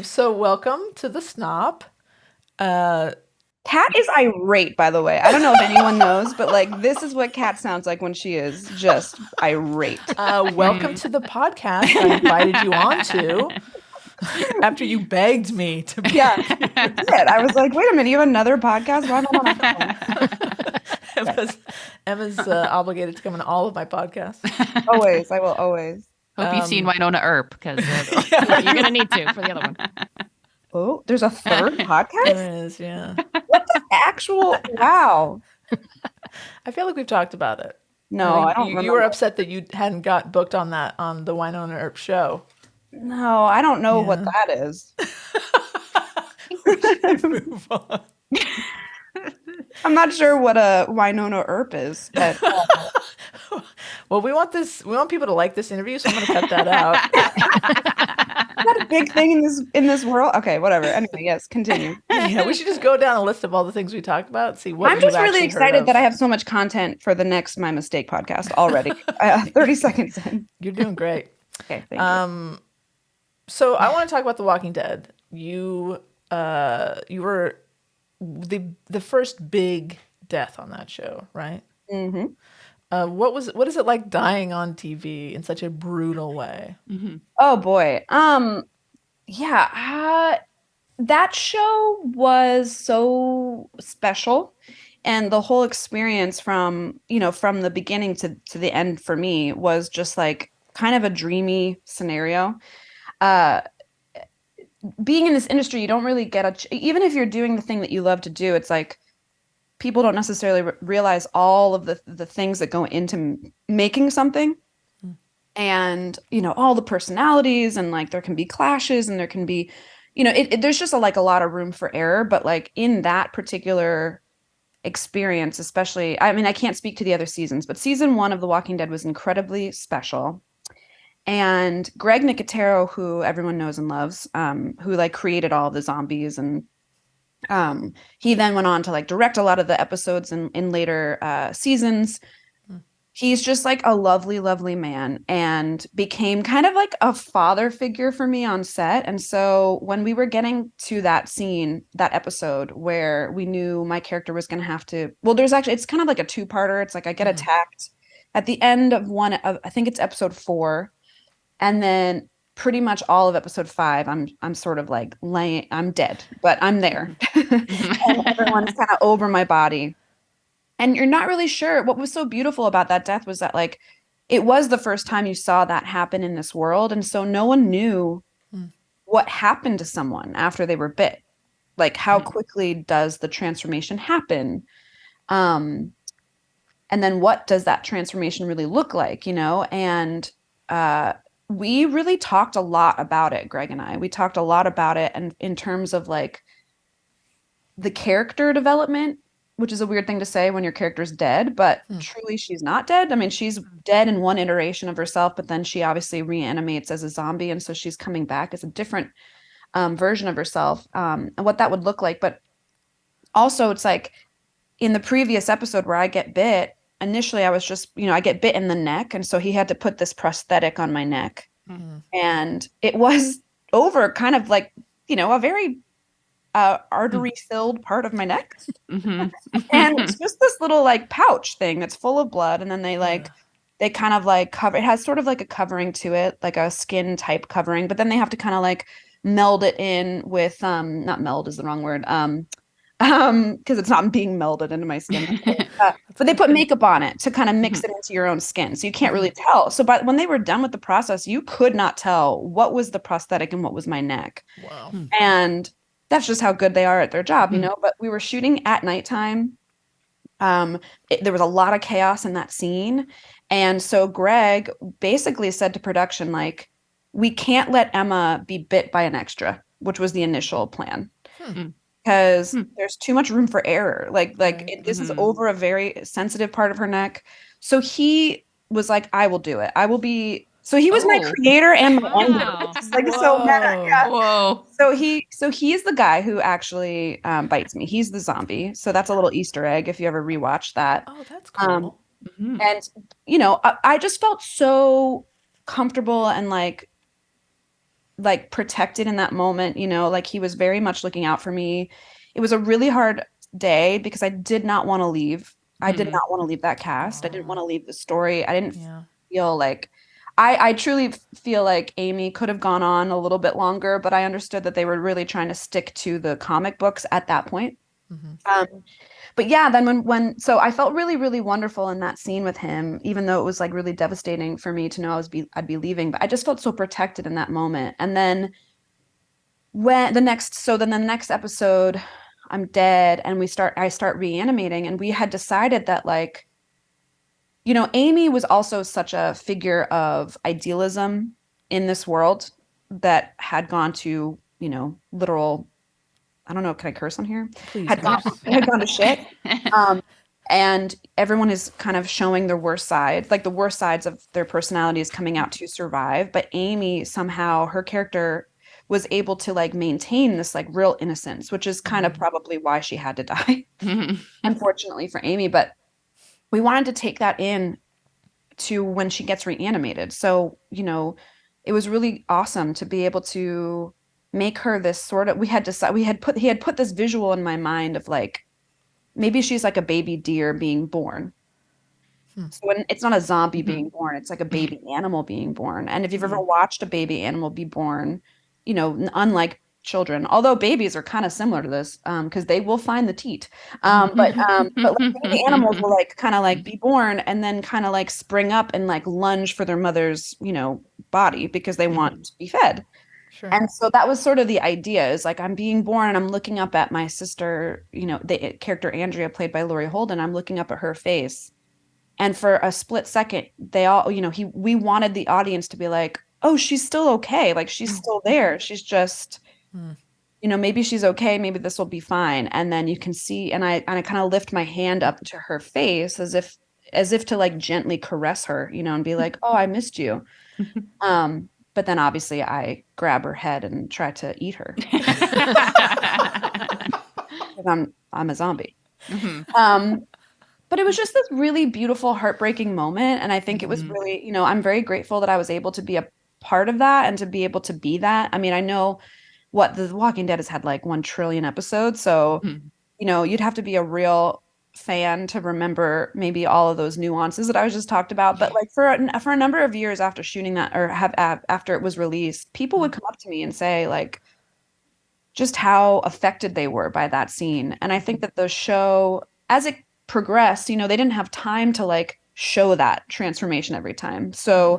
So welcome to the SNOP. Kat is irate, by the way. I don't know if anyone knows, but this is what Kat sounds like when she is just irate. Welcome to the podcast I invited you on to. After you begged me to be. Yeah, I did. I was like, wait a minute, you have another podcast? Why am I on my phone? Emma's obligated to come on all of my podcasts. Always. I will always. Hope you've seen Winona Earp because You're going to need to for the other one. Oh, there's a third podcast? There is, yeah. What the actual? Wow. I feel like we've talked about it. No, I don't remember. You were upset that you hadn't got booked on the Winona Earp show. No, I don't know what that is. Move on. I'm not sure what a Winona Earp is. But, Well, we want people to like this interview, so I'm going to cut that out. is that a big thing in this world? Okay, whatever. Anyway, yes, continue. Yeah, we should just go down a list of all the things we talked about and see what I'm you've just really actually heard excited of. that I have so much content for the next My Mistake podcast already. 30 seconds in. You're doing great. Okay, thank you. So I want to talk about The Walking Dead. You were the first big death on that show, right? Mm-hmm. What is it like dying on TV in such a brutal way? Mm-hmm. Oh boy. Yeah. That show was so special, and the whole experience from the beginning to the end for me was just like kind of a dreamy scenario. Being in this industry, you don't really get even if you're doing the thing that you love to do, it's like people don't necessarily realize all of the things that go into making something. And, all the personalities, and like there can be clashes, and there can be, there's just a lot of room for error. But like in that particular experience, especially, I mean, I can't speak to the other seasons, but season 1 of The Walking Dead was incredibly special. And Greg Nicotero, who everyone knows and loves, who like created all the zombies, and he then went on to like direct a lot of the episodes in later seasons. He's just like a lovely, lovely man, and became kind of like a father figure for me on set. And so when we were getting to that scene, that episode where we knew my character was going to have to, well, it's kind of like a 2-parter. It's like I get attacked at the end of I think it's episode 4. And then pretty much all of episode 5, I'm sort of like I'm dead, but I'm there. And everyone's kind of over my body. And you're not really sure. What was so beautiful about that death was that like it was the first time you saw that happen in this world. And so no one knew what happened to someone after they were bit. Like how quickly does the transformation happen? And then what does that transformation really look like, And we really talked a lot about it, Greg and I. We talked a lot about it, and in terms of like the character development, which is a weird thing to say when your character's dead, but truly she's not dead. I mean, she's dead in one iteration of herself, but then she obviously reanimates as a zombie, and so she's coming back as a different version of herself, and what that would look like. But also, it's like in the previous episode where I get bit, initially I was just, I get bit in the neck, and so he had to put this prosthetic on my neck. And it was over kind of like, a very artery-filled part of my neck. And it's just this little like pouch thing that's full of blood, and then they kind of like cover it. Has sort of like a covering to it, like a skin type covering, but then they have to kind of like meld it in with not meld is the wrong word, because it's not being melded into my skin. But they put makeup on it to kind of mix it into your own skin, so you can't really tell. So when they were done with the process, you could not tell what was the prosthetic and what was my neck. Wow. And that's just how good they are at their job, But we were shooting at nighttime. There was a lot of chaos in that scene. And so Greg basically said to production, like, we can't let Emma be bit by an extra, which was the initial plan. Because there's too much room for error. This is over a very sensitive part of her neck. So he was like, I will do it. I will be. So he was my creator and my ender. It's like so meta. Yeah. Whoa. So he is the guy who actually bites me. He's the zombie. So that's a little Easter egg if you ever rewatch that. Oh, that's cool. And I just felt so comfortable and like protected in that moment. Like he was very much looking out for me. It was a really hard day because I did not want to leave. I did not want to leave that cast. I didn't want to leave the story. I didn't feel like I truly feel like Amy could have gone on a little bit longer, but I understood that they were really trying to stick to the comic books at that point. But yeah, then so I felt really, really wonderful in that scene with him, even though it was like really devastating for me to know I'd be leaving, but I just felt so protected in that moment. And then then the next episode, I'm dead, and I start reanimating, and we had decided that like, Amy was also such a figure of idealism in this world that had gone to, literal, I don't know, can I curse on here? Please Had gone, curse. had gone to shit. And everyone is kind of showing their worst side, like the worst sides of their personalities coming out to survive. But Amy, somehow, her character was able to like maintain this like real innocence, which is kind of probably why she had to die, unfortunately for Amy. But we wanted to take that in to when she gets reanimated. So, it was really awesome to be able to make her this sort of, he had put this visual in my mind of like, maybe she's like a baby deer being born. So when it's not a zombie being born, it's like a baby animal being born. And if you've ever watched a baby animal be born, unlike children, although babies are kind of similar to this, because they will find the teat. But like baby animals will like kind of like be born and then kind of like spring up and like lunge for their mother's, body because they want to be fed. Sure. And so that was sort of the idea is like I'm being born and I'm looking up at my sister, the character Andrea played by Laurie Holden. I'm looking up at her face. And for a split second, they all, we wanted the audience to be like, oh, she's still okay. Like she's still there. She's just, maybe she's okay. Maybe this will be fine. And then you can see, and I kind of lift my hand up to her face as if to like gently caress her, and be like, oh, I missed you. But then obviously I grab her head and try to eat her. Because I'm a zombie. But it was just this really beautiful, heartbreaking moment. And I think it was really, I'm very grateful that I was able to be a part of that and to be able to be that. I mean, I know The Walking Dead has had like 1 trillion episodes. So, you'd have to be a real fan to remember maybe all of those nuances that I was just talked about. But like for a number of years after shooting that or after it was released, people would come up to me and say like just how affected they were by that scene. And I think that the show, as it progressed, they didn't have time to like show that transformation every time. So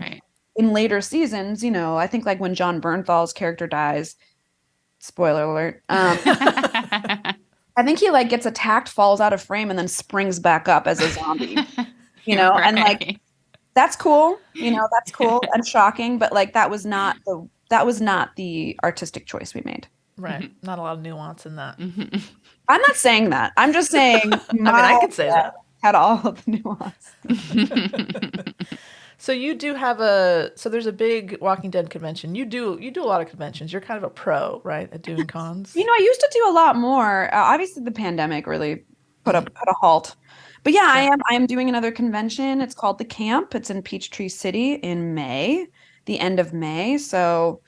in later seasons, I think like when John Bernthal's character dies, spoiler alert, I think he like gets attacked, falls out of frame, and then springs back up as a zombie, and like that's cool, that's cool and shocking, but like that was not the artistic choice we made. Right. Not a lot of nuance in that. I'm not saying that. I'm just saying I could say that. Had all of the nuance. So you do have so there's a big Walking Dead convention. You do a lot of conventions. You're kind of a pro, right, at doing cons? I used to do a lot more. Obviously the pandemic really put a halt. But yeah, I am doing another convention. It's called The Camp. It's in Peachtree City in May, the end of May. So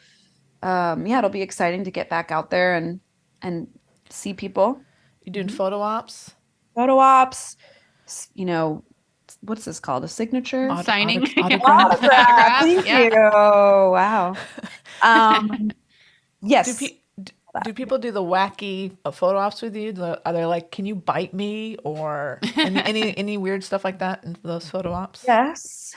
it'll be exciting to get back out there and see people. You doing photo ops? Photo ops, what's this called? A signature? Signing. Autograph. Thank you. Wow. Yes. Do people do the wacky photo ops with you? Are they like, can you bite me, or any weird stuff like that in those photo ops? Yes.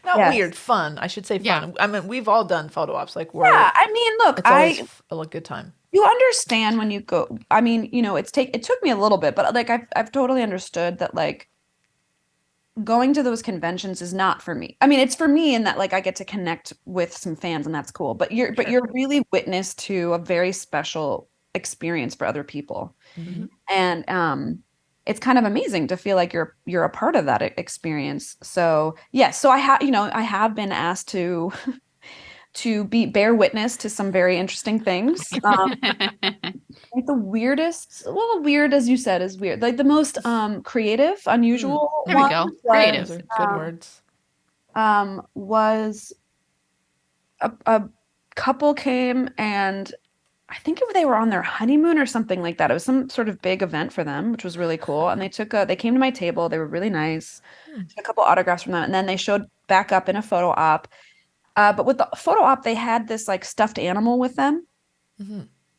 Not Yes. Weird, fun. I should say fun. Yeah. I mean, we've all done photo ops. Like, Yeah. I mean, look, it's always a good time. You understand when you go. I mean, it took me a little bit, but like I've totally understood that like going to those conventions is not for me. I mean, it's for me in that like I get to connect with some fans and that's cool. But you're really witness to a very special experience for other people. And it's kind of amazing to feel like you're a part of that experience. So yes, so I have been asked to bear witness to some very interesting things. Like the weirdest, well, weird as you said is weird. Like the most creative, unusual There we one go. was, Creative. Those are good words. was a couple came and I I think they were on their honeymoon or something like that. It was some sort of big event for them, which was really cool. And they came to my table. They were really nice. Took a couple autographs from them, and then they showed back up in a photo op. But with the photo op, they had this like stuffed animal with them,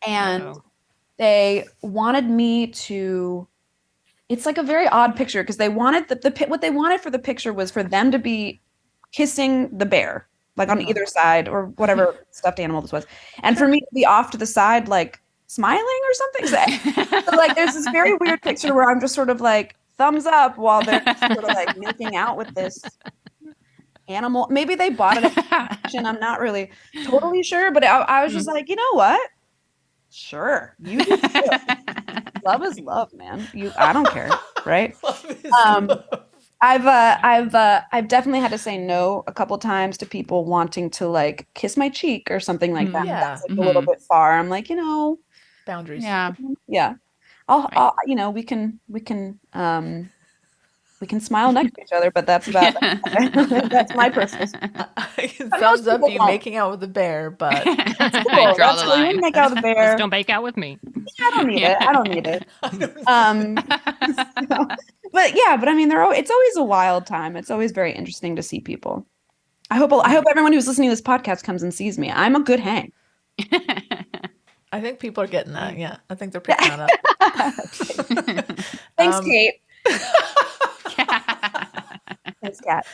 and they wanted me to. It's like a very odd picture because they wanted what they wanted for the picture was for them to be kissing the bear, like on either side or whatever stuffed animal this was, and for me to be off to the side, like smiling or something. So like, there's this very weird picture where I'm just sort of like thumbs up while they're sort of like making out with this animal. Maybe they bought it at the auction. I'm not really totally sure, but I was just like, you know what? Sure, you do too. Love is love, man. I don't care, right? I've definitely had to say no a couple times to people wanting to like kiss my cheek or something like that. Yeah. That's like a little bit far. I'm like, Boundaries. Yeah. I'll we can smile next to each other, but that's about it. That's my personal. I can thumbs up you making out with the bear, but I draw the line. You make out with the bear. Just don't make out with me. I don't need it. I don't need it. But I mean, it's always a wild time. It's always very interesting to see people. I hope everyone who's listening to this podcast comes and sees me. I'm a good hang. I think people are getting that. Yeah, I think they're picking that up. Thanks, Kate. Thanks, Kat.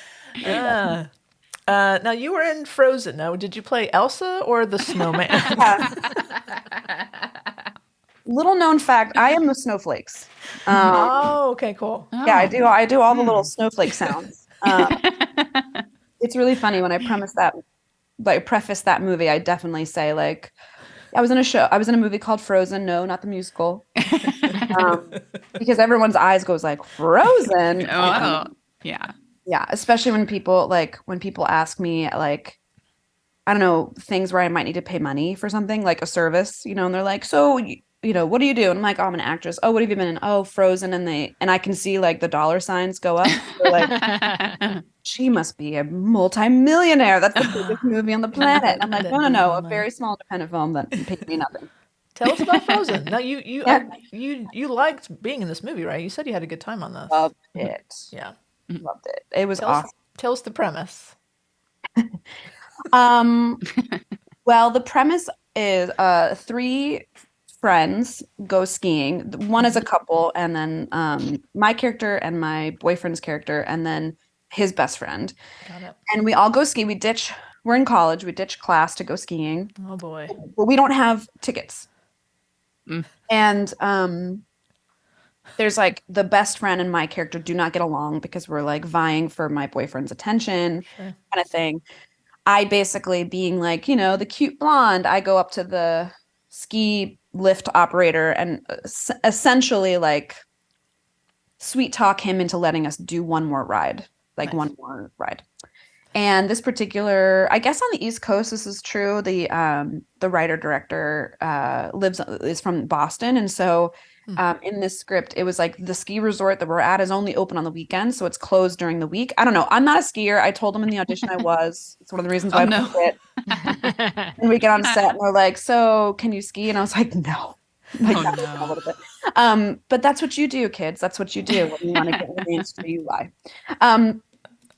Now you were in Frozen. Now, did you play Elsa or the snowman? Little known fact: I am the snowflakes. Okay, cool. Yeah, I do all the little snowflake sounds. It's really funny when I preface that movie. I definitely say like, I was in a movie called Frozen. No, not the musical. Because everyone's eyes goes like Frozen. Yeah, especially when people ask me like, I don't know, things where I might need to pay money for something like a service, and they're like, so what do you do? And I'm like, oh, I'm an actress. Oh, what have you been in? Oh, Frozen. And I can see like the dollar signs go up. They're like, she must be a multi-millionaire. That's the biggest movie on the planet. And I'm like, no, a very small independent film that paid me nothing. Tell us about Frozen. Now you liked being in this movie, right? You said you had a good time on this. Loved it. Yeah. Loved it. It was awesome. Tell us the premise. Well, the premise is 3 friends go skiing. One is a couple, and then my character and my boyfriend's character, and then his best friend. Got it. And we all go ski. We're in college. We ditch class to go skiing. Oh boy. But we don't have tickets. And there's like the best friend and my character do not get along because we're like vying for my boyfriend's attention, kind of thing. I basically being like, the cute blonde, I go up to the ski lift operator and essentially like sweet talk him into letting us do one more ride. One more ride. And this particular, I guess on the East Coast, this is true. The writer director is from Boston, and so in this script, it was like the ski resort that we're at is only open on the weekends, so it's closed during the week. I don't know. I'm not a skier. I told them in the audition I was. It's one of the reasons why I booked it. And we get on set and they're like, "So can you ski?" And I was like, "No." Like, a little bit. But that's what you do, kids. That's what you do when you want to get in the mainstream. You lie.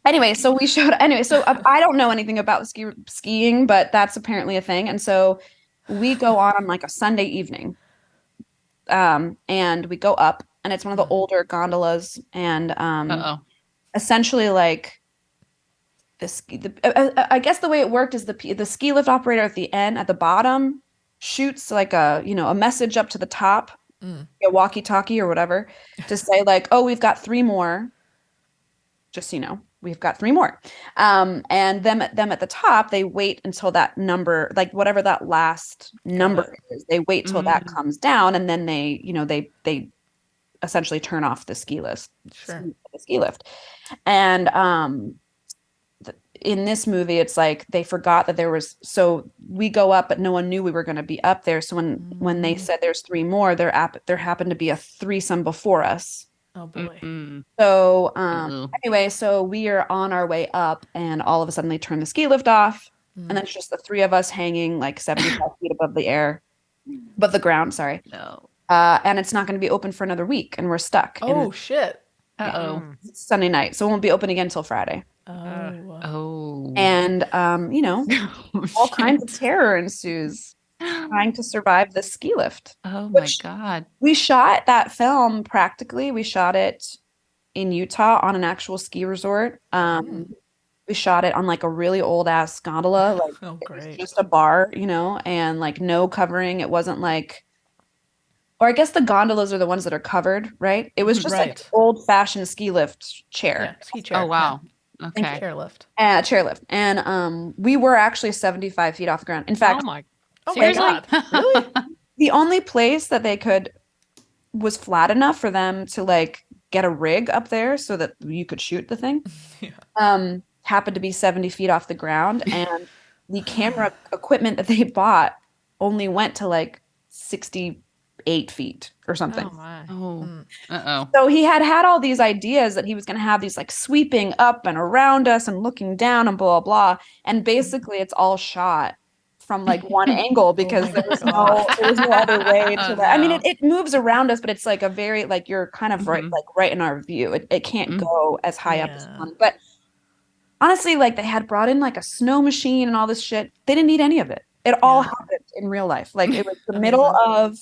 Anyway, so I don't know anything about skiing, but that's apparently a thing. And so we go on like a Sunday evening, and we go up, and it's one of the older gondolas, and essentially like I guess the way it worked is the ski lift operator at the bottom shoots like a message up to the top, a walkie-talkie or whatever, to say like, oh, we've got 3 more. Just so you know, we've got 3 more. And them at the top, they wait until that number, like whatever that last number is, they wait till that comes down, and then they essentially turn off the ski lift. Sure. The ski lift. And in this movie, it's like they forgot that so we go up, but no one knew we were going to be up there. So when they said there's 3 more, there happened to be a threesome before us. Oh boy. So anyway, so we are on our way up, and all of a sudden they turn the ski lift off, and then it's just the 3 of us hanging like 75 feet above the air. but the ground, sorry. No. And it's not going to be open for another week, and we're stuck. Oh shit. Uh-oh. It's Sunday night, so it won't be open again until Friday. Oh. Oh. And all kinds of terror ensues trying to survive this ski lift. Oh my Which God. we shot that film practically. We shot it in Utah on an actual ski resort. We shot it on like a really old ass gondola, like Oh, it was great. just a bar, and like no covering. It wasn't like, or I guess the gondolas are the ones that are covered, right? It was just like Right. an old fashioned ski lift chair. Yeah, ski chair. Oh wow. Yeah. Okay. Chairlift. Chairlift. And we were actually 75 feet off the ground. In fact, Oh my. Oh Seriously? my god. Really? the only place that they could was flat enough for them to like get a rig up there so that you could shoot the thing. Yeah. Happened to be 70 feet off the ground, and the camera equipment that they bought only went to like 68 feet or something. Oh my. Oh. Uh-oh. So he had all these ideas that he was going to have these like sweeping up and around us and looking down and blah, blah, blah. And basically it's all shot from like one angle because my there was God. no other way to Oh, I mean, no. it moves around us, but it's like a very, like you're kind of Mhm. right in our view. It can't Mhm. go as high up as Yeah. one. But honestly, like they had brought in like a snow machine and all this shit. They didn't need any of it. It all Yeah. happened in real life. Like it was the Amazing. middle of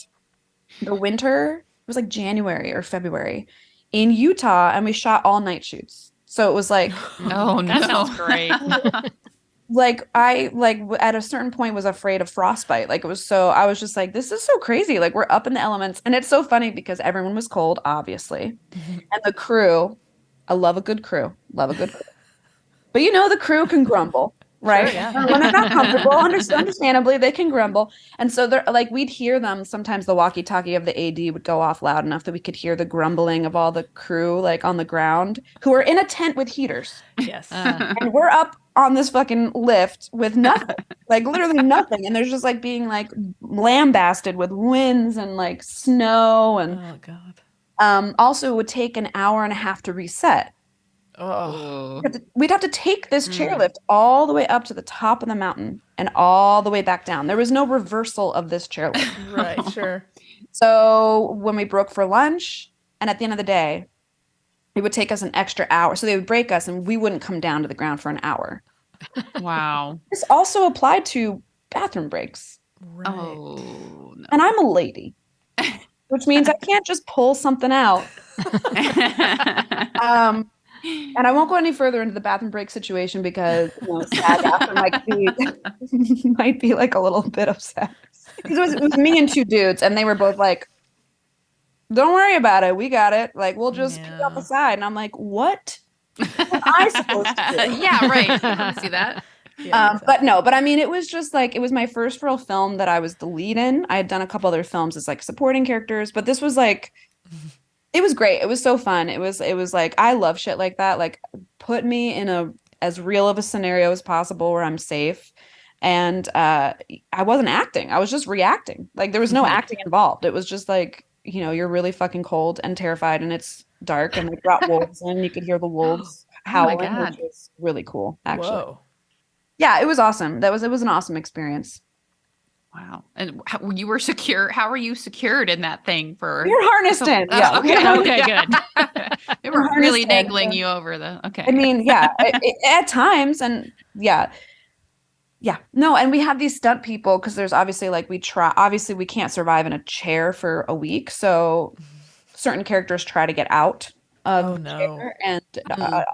the winter. It was like January or February in Utah, and we shot all night shoots. So it was like, Oh no. That sounds great. at a certain point was afraid of frostbite. Like I was just like, this is so crazy. Like we're up in the elements, and it's so funny because everyone was cold, obviously, and the crew. I love a good crew. Love a good crew. But the crew can grumble, right? Sure, yeah. When they're not comfortable, understandably, they can grumble. And so they're like, we'd hear them. Sometimes the walkie-talkie of the AD would go off loud enough that we could hear the grumbling of all the crew, like on the ground, who are in a tent with heaters. Yes. And we're up on this fucking lift with nothing, like literally nothing. And there's just like being like lambasted with winds and like snow. And Oh god. also it would take an hour and a half to reset. Oh. We'd have to take this chairlift all the way up to the top of the mountain and all the way back down. There was no reversal of this chairlift. Right. Sure. So when we broke for lunch, and at the end of the day, it would take us an extra hour. So they would break us, and we wouldn't come down to the ground for an hour. Wow. This also applied to bathroom breaks. Right. Oh no. And I'm a lady, which means I can't just pull something out. And I won't go any further into the bathroom break situation because SAG after might be like a little bit upset. Because it was me and two dudes, and they were both like, "Don't worry about it, we got it. Like we'll just keep on the side." And I'm like, "What am I supposed to do?" Yeah, right. I want to see that. Yeah, But I mean, it was just like it was my first real film that I was the lead in. I had done a couple other films as like supporting characters, but this was like. It was great. It was so fun. It was like I love shit like that. Like put me in as real of a scenario as possible where I'm safe. And I wasn't acting. I was just reacting. Like there was no acting involved. It was just like, you're really fucking cold and terrified and it's dark and they brought wolves in. You could hear the wolves howling, God. which was really cool, actually. Whoa. Yeah, it was awesome. It was an awesome experience. Wow. And you were secure. How were you secured in that thing for? You're harnessed in. Yeah. Okay, good. They were Harnessed really in, dangling yeah. you over the. Okay. I mean, yeah, at times, and yeah. No, and we have these stunt people because there's obviously obviously we can't survive in a chair for a week. So certain characters try to get out of the chair and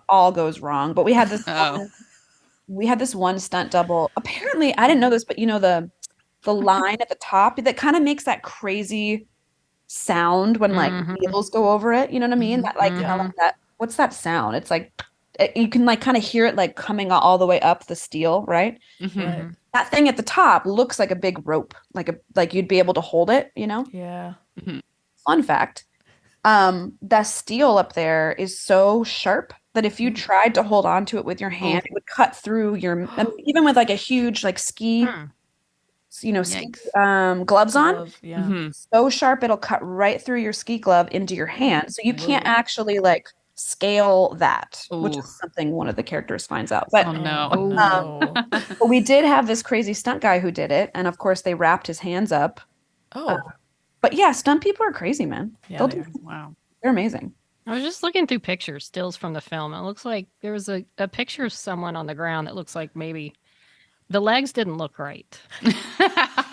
all goes wrong. But we had this one stunt double. Apparently, I didn't know this, but the line at the top that kind of makes that crazy sound when like wheels go over it. You know what I mean? That like, like that. What's that sound? It's like you can like kind of hear it like coming all the way up the steel, right? Right. That thing at the top looks like a big rope, like you'd be able to hold it. Yeah. Fun fact: the steel up there is so sharp that if you tried to hold on to it with your hand, it would cut through even with like a huge like ski. Ski, gloves on. Yeah. So sharp it'll cut right through your ski glove into your hand. So you can't actually like scale that, which is something one of the characters finds out. But Oh no. No. but we did have this crazy stunt guy who did it, and of course they wrapped his hands up Oh, But yeah, stunt people are crazy, man. yeah, They'll they do, are. Wow. they're amazing. I was just looking through pictures, stills from the film. It looks like there was a picture of someone on the ground that looks like maybe the legs didn't look right.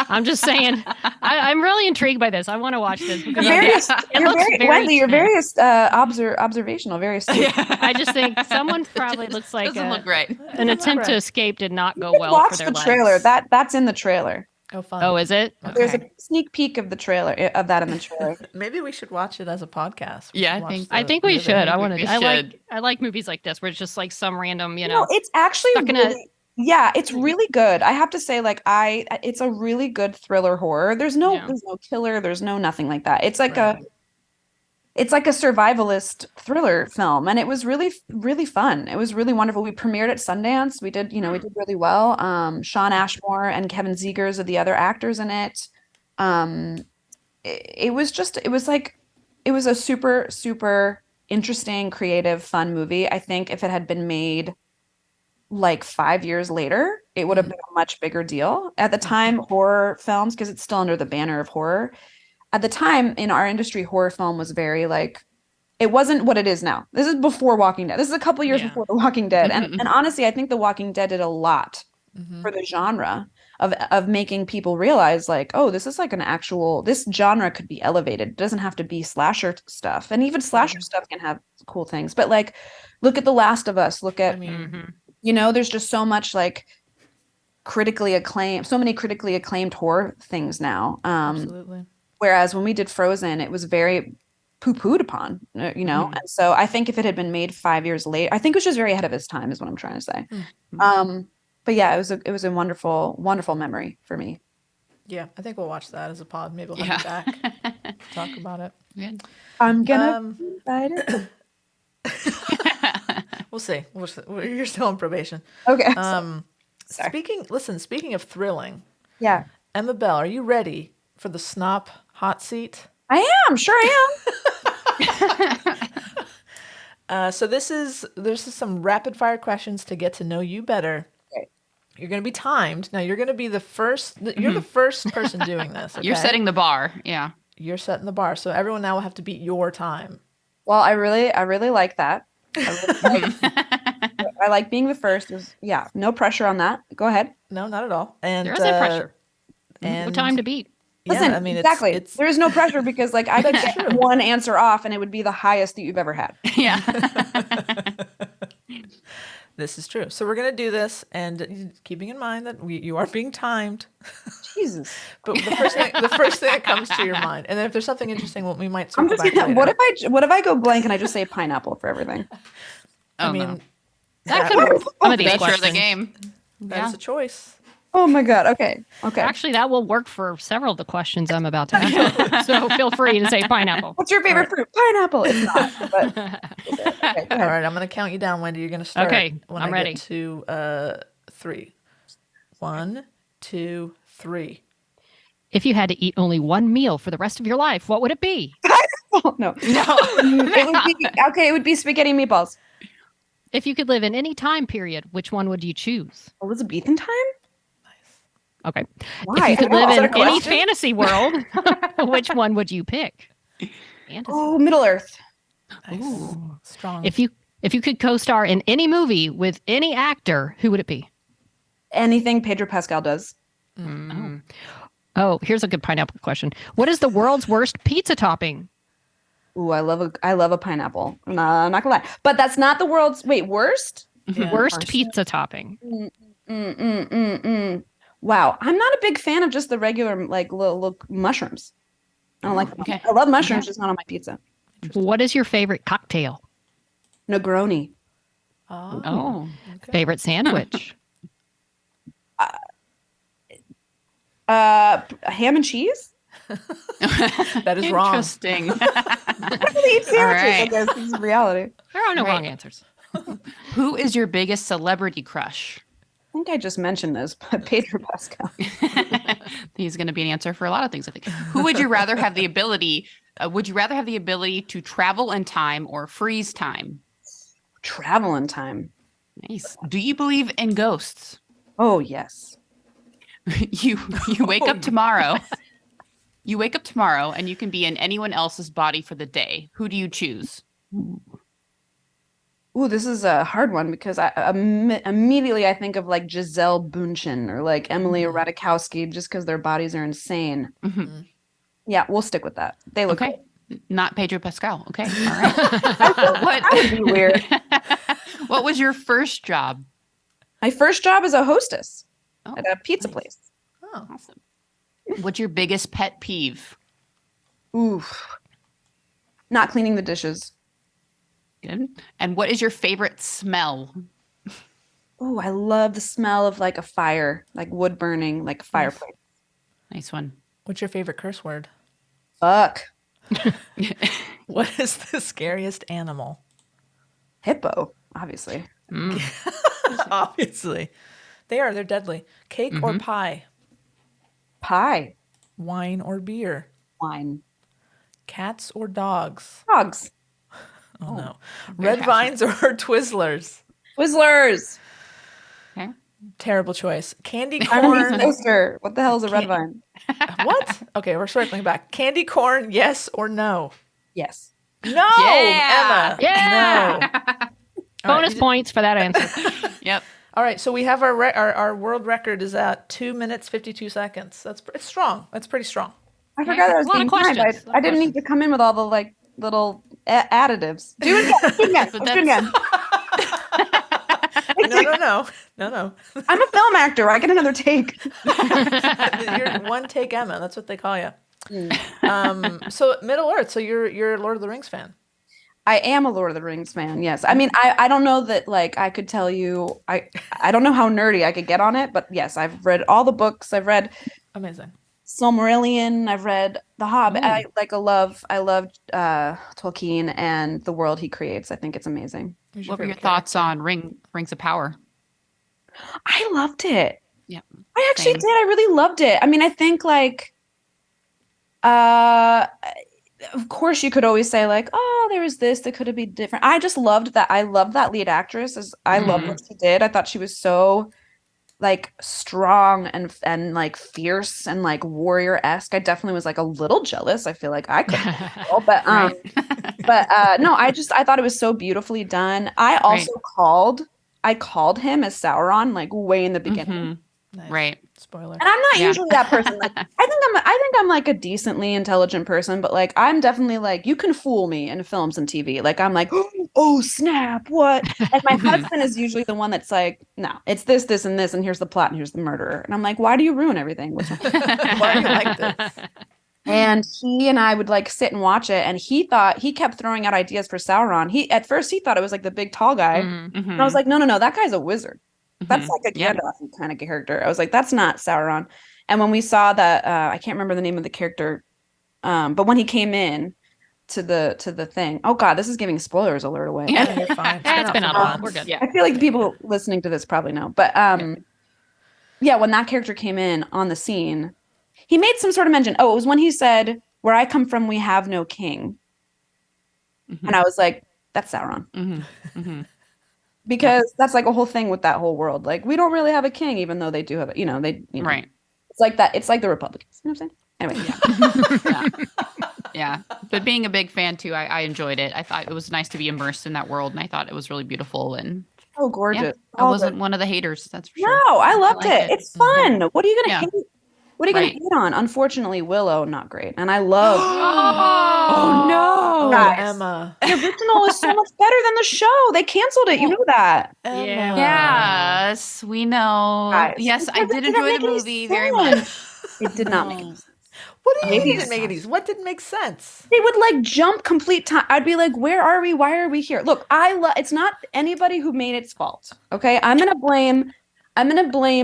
I'm just saying, I'm really intrigued by this. I want to watch this because You're very, it looks very Wendy, you're tense. very observational, very astute. I just think someone probably looks like Doesn't look right. an attempt to right. escape did not go You well watch for their the legs. trailer. That's in the trailer. Oh, fun. Oh, is it? There's Okay. a sneak peek of the trailer of that in the trailer. Maybe we should watch it as a podcast. We Yeah, should I watch think- I the think we movie. should. I want we to. should. I like movies like this where it's just like some random, No, it's actually stuck in a- really, yeah, it's really good. I have to say, like, it's a really good thriller horror. There's no killer, there's no nothing like that. It's like Right. it's like a survivalist thriller film, and it was really, really fun. It was really wonderful. We premiered at Sundance. We did really well. Sean Ashmore and Kevin Zegers are the other actors in it. It was a super, super interesting, creative, fun movie. I think if it had been made like 5 years later, it would have been a much bigger deal. At the time, horror films, because it's still under the banner of horror, at the time in our industry, horror film was very like, it wasn't what it is now. This is before Walking Dead. This is a couple years Yeah. before The Walking Dead. And honestly, I think The Walking Dead did a lot for the genre of making people realize like, oh, this is like this genre could be elevated. It doesn't have to be slasher stuff. And even slasher stuff can have cool things. But like, look at The Last of Us. Look at, I mean, there's just so much like so many critically acclaimed horror things now. absolutely. Whereas when we did Frozen, it was very poo-pooed upon, And so I think if it had been made 5 years late, I think it was just very ahead of its time, is what I'm trying to say. But yeah, it was a wonderful, wonderful memory for me. Yeah, I think we'll watch that as a pod. Maybe we'll have you back. Talk about it. Good. I'm gonna be excited. We'll see. You're still on probation. Okay. Sorry. Speaking of thrilling, Yeah, Emma Bell, are you ready for the SNOP hot seat? I am. Sure, I am. So there's some rapid fire questions to get to know you better. Okay. You're going to be timed. Now you're going to be the first. You're the first person doing this. You're okay? setting the bar. Yeah. You're setting the bar. So everyone now will have to beat your time. Well, I really like that. I like being the first. Yeah, no pressure on that. Go ahead. No, not at all. And There isn't pressure. And No time to beat. Listen, yeah, I mean, exactly. It's There is no pressure because like I could That's get true. one answer off and it would be the highest that you've ever had. Yeah. this is true. So we're going to do this, and keeping in mind that you are being timed. Jesus. But the first thing that comes to your mind, and then if there's something interesting, we might I'm circle just back gonna, later. what if I go blank and I just say pineapple for everything? Oh, I mean, no. That could work. Some of these Nature of the questions. game. that is a choice. Oh my god. Okay. Actually, that will work for several of the questions I'm about to ask. So feel free to say pineapple. What's your favorite fruit? Pineapple. It's not. But okay, go All ahead. right, I'm going to count you down, Wendy. You're going to start Okay, when I'm I ready. get to 3. 1, 2, 3. If you had to eat only one meal for the rest of your life, what would it be? Oh, no. It would be spaghetti and meatballs. If you could live in any time period, which one would you choose? Elizabethan time? Okay. Why? If you could Oh, live is that in a any question? fantasy world, which one would you pick? Fantasy. Oh, Middle Earth. Nice. Ooh. Strong. If you could co-star in any movie with any actor, who would it be? Anything Pedro Pascal does. Oh, here's a good pineapple question. What is the world's worst pizza topping? Ooh, I love a pineapple. No, I'm not gonna lie. But that's not the world's worst? Yeah. Worst pizza topping. Wow. I'm not a big fan of just the regular like little mushrooms. I don't like them. Okay. I love mushrooms, just not on my pizza. What is your favorite cocktail? Negroni. Oh. Okay. Favorite sandwich? Ham and cheese? That is wrong. Interesting. I really eat sandwiches. right. I guess this is reality. There are no Right. wrong answers. Who is your biggest celebrity crush? I think I just mentioned this, but Pedro Pascal. He's going to be an answer for a lot of things, I think. Who would you rather have the ability? Would you rather have the ability to travel in time or freeze time? Travel in time. Nice. Do you believe in ghosts? Oh yes. You wake up tomorrow You wake up tomorrow and you can be in anyone else's body for the day. Who do you choose? Ooh, this is a hard one because immediately I think of like Giselle Bundchen or like Emily Ratajkowski just because their bodies are insane. Mhm. Yeah, we'll stick with that. They look Okay. great. Not Pedro Pascal. Okay. All right. That would be weird. What was your first job? My first job is a hostess Oh, at a pizza nice. place. Oh. Awesome. What's your biggest pet peeve? Oof. Not cleaning the dishes. Good. And what is your favorite smell? Ooh, I love the smell of like a fire, like wood burning, like a fireplace. Nice one. What's your favorite curse word? Fuck. What is the scariest animal? Hippo, obviously. Mm. Obviously. They're deadly. Cake or pie? Pie. Wine or beer? Wine. Cats or dogs? Dogs. Oh, no. Red vines or Twizzlers? Twizzlers. Okay. Terrible choice. Candy I'm a corn. toaster. What the hell is a red vine? What? Okay, we're circling back. Candy corn, yes or no? Yes. No, Yeah. Emma. Yeah. No. Bonus points for that answer. Yep. All right, so we have our world record is at 2 minutes 52 seconds. It's strong. That's pretty strong. I forgot that I was A lot of being timed. questions. I didn't need to come in with all the like little additives. Do it again. Do it again. But Let's do it again. No. I'm a film actor. I get another take. You're one take Emma. That's what they call you. So Middle Earth. So you're a Lord of the Rings fan. I am a Lord of the Rings fan. Yes. I mean, I don't know that like I could tell you. I don't know how nerdy I could get on it, but yes, I've read all the books. I've read Amazing. Silmarillion. I've read The Hobbit. Ooh. I love Tolkien and the world he creates. I think it's amazing. Who's What were your favorite thoughts on Rings of Power? I loved it. Yeah. I actually Same. did. I really loved it. I mean, I think like, of course you could always say like, oh, there was this that could have been different. I just loved that. I loved that lead actress. I loved what she did. I thought she was so like strong and like fierce and like warrior-esque. I definitely was like a little jealous. I feel like I could, but no, I thought it was so beautifully done. I also called him as Sauron like way in the beginning. Nice. Right. Spoiler. And I'm not Yeah. usually that person. Like, I think I'm like a decently intelligent person, but like I'm definitely like you can fool me in films and TV. Like I'm like, oh snap, what? And my husband is usually the one that's like, no, it's this, this, and this, and here's the plot, and here's the murderer. And I'm like, why do you ruin everything? What's wrong? Why do you like this? And he and I would like sit and watch it, and he kept throwing out ideas for Sauron. At first he thought it was like the big tall guy, Mhm. and I was like, no, that guy's a wizard. That's like a Yeah. Gandalf kind of character. I was like, that's not Sauron. And when we saw that, I can't remember the name of the character, but when he came in to the thing, oh God, this is giving spoilers alert away. Yeah. You're fine. It's been out a while. We're good. Yeah. I feel like the people listening to this probably know, but yeah, when that character came in on the scene, he made some sort of mention. Oh, it was when he said, "Where I come from, we have no king," and I was like, "That's Sauron." Because that's like a whole thing with that whole world. Like we don't really have a king, even though they do have, Right. It's like that. It's like the Republicans. You know what I'm saying? Anyway, Yeah. But being a big fan too, I enjoyed it. I thought it was nice to be immersed in that world, and I thought it was really beautiful. And oh gorgeous. yeah, I All wasn't good. one of the haters. That's for sure. No, I loved liked it. it. It's fun. What are you gonna Yeah. hate? What are you gonna Right. hate on? Unfortunately, Willow not great, and I love. Oh no! Oh, Guys. Emma. The original is so much better than the show. They canceled it. You know that. Emma. Yeah. Yes, we know. Guys, Yes, I because it did didn't enjoy make the any movie very sense. much. It did not make any sense. What do you mean Maybe it didn't make any sense? What didn't make sense? They would like jump complete time. I'd be like, "Where are we? Why are we here?" Look, it's not anybody who made it's fault. Okay, I'm gonna blame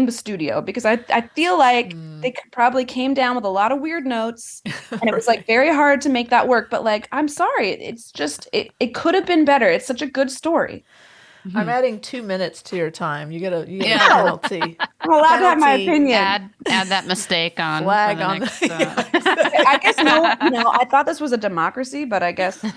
the studio because I feel like they probably came down with a lot of weird notes, and it was like very hard to make that work. But like, I'm sorry, it's just it could have been better. It's such a good story. I'm adding 2 minutes to your time. You get a Yeah. penalty. I'm allowed to have my Penalty. opinion. Add that mistake on. Flag for the on next, the- I guess no. I thought this was a democracy, but I guess you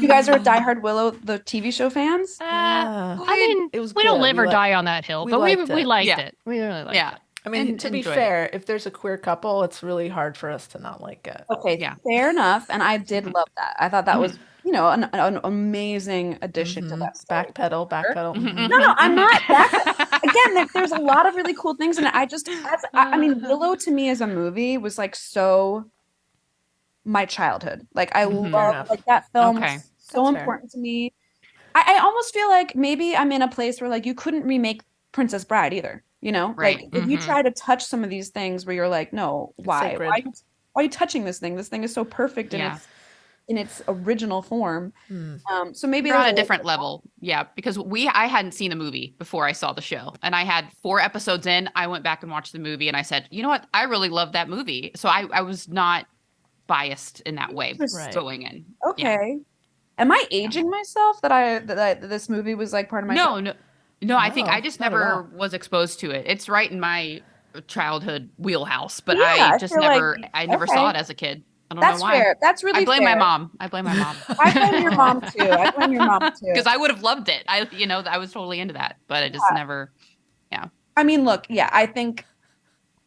guys are diehard Willow the TV show fans. Yeah. I mean, It was we don't good. live We or li- die on that hill, we but we liked we it. liked Yeah. it. We really liked Yeah. it. I mean, And to be enjoy it. fair, if there's a queer couple, it's really hard for us to not like it. Okay, Yeah. fair enough. And I did love that. I thought that was, an amazing addition to that story. Backpedal, backpedal. Mhm, No, I'm not back. mhm. Again, there's a lot of really cool things in it. I mean, Willow to me as a movie was like so my childhood. Like I Mhm. Fair love enough. like that film Okay. was so That's fair. important to me. I almost feel like maybe I'm in a place where like you couldn't remake Princess Bride either. Right. Like if you Mhm. try to touch some of these things where you're like, no, why? sacred. Why are you touching this thing? This thing is so perfect Yeah. in its original form. Hmm. So maybe You're on there's a different level. Yeah, because I hadn't seen the movie before I saw the show. And I had 4 episodes in, I went back and watched the movie and I said, you know what? I really love that movie. So I was not biased in that way Right. going in. Okay. Am I aging myself that this movie was like part of my No, I think No, I just not at never all. was exposed to it. It's right in my childhood wheelhouse, but Yeah, I I just feel like- I never saw okay. it as a kid. I don't That's know why. fair. That's really I blame fair. my mom. I blame my mom. I blame your mom too. I blame your mom too. Because I would have loved it. I was totally into that, but I just never. I mean, look, yeah, I think,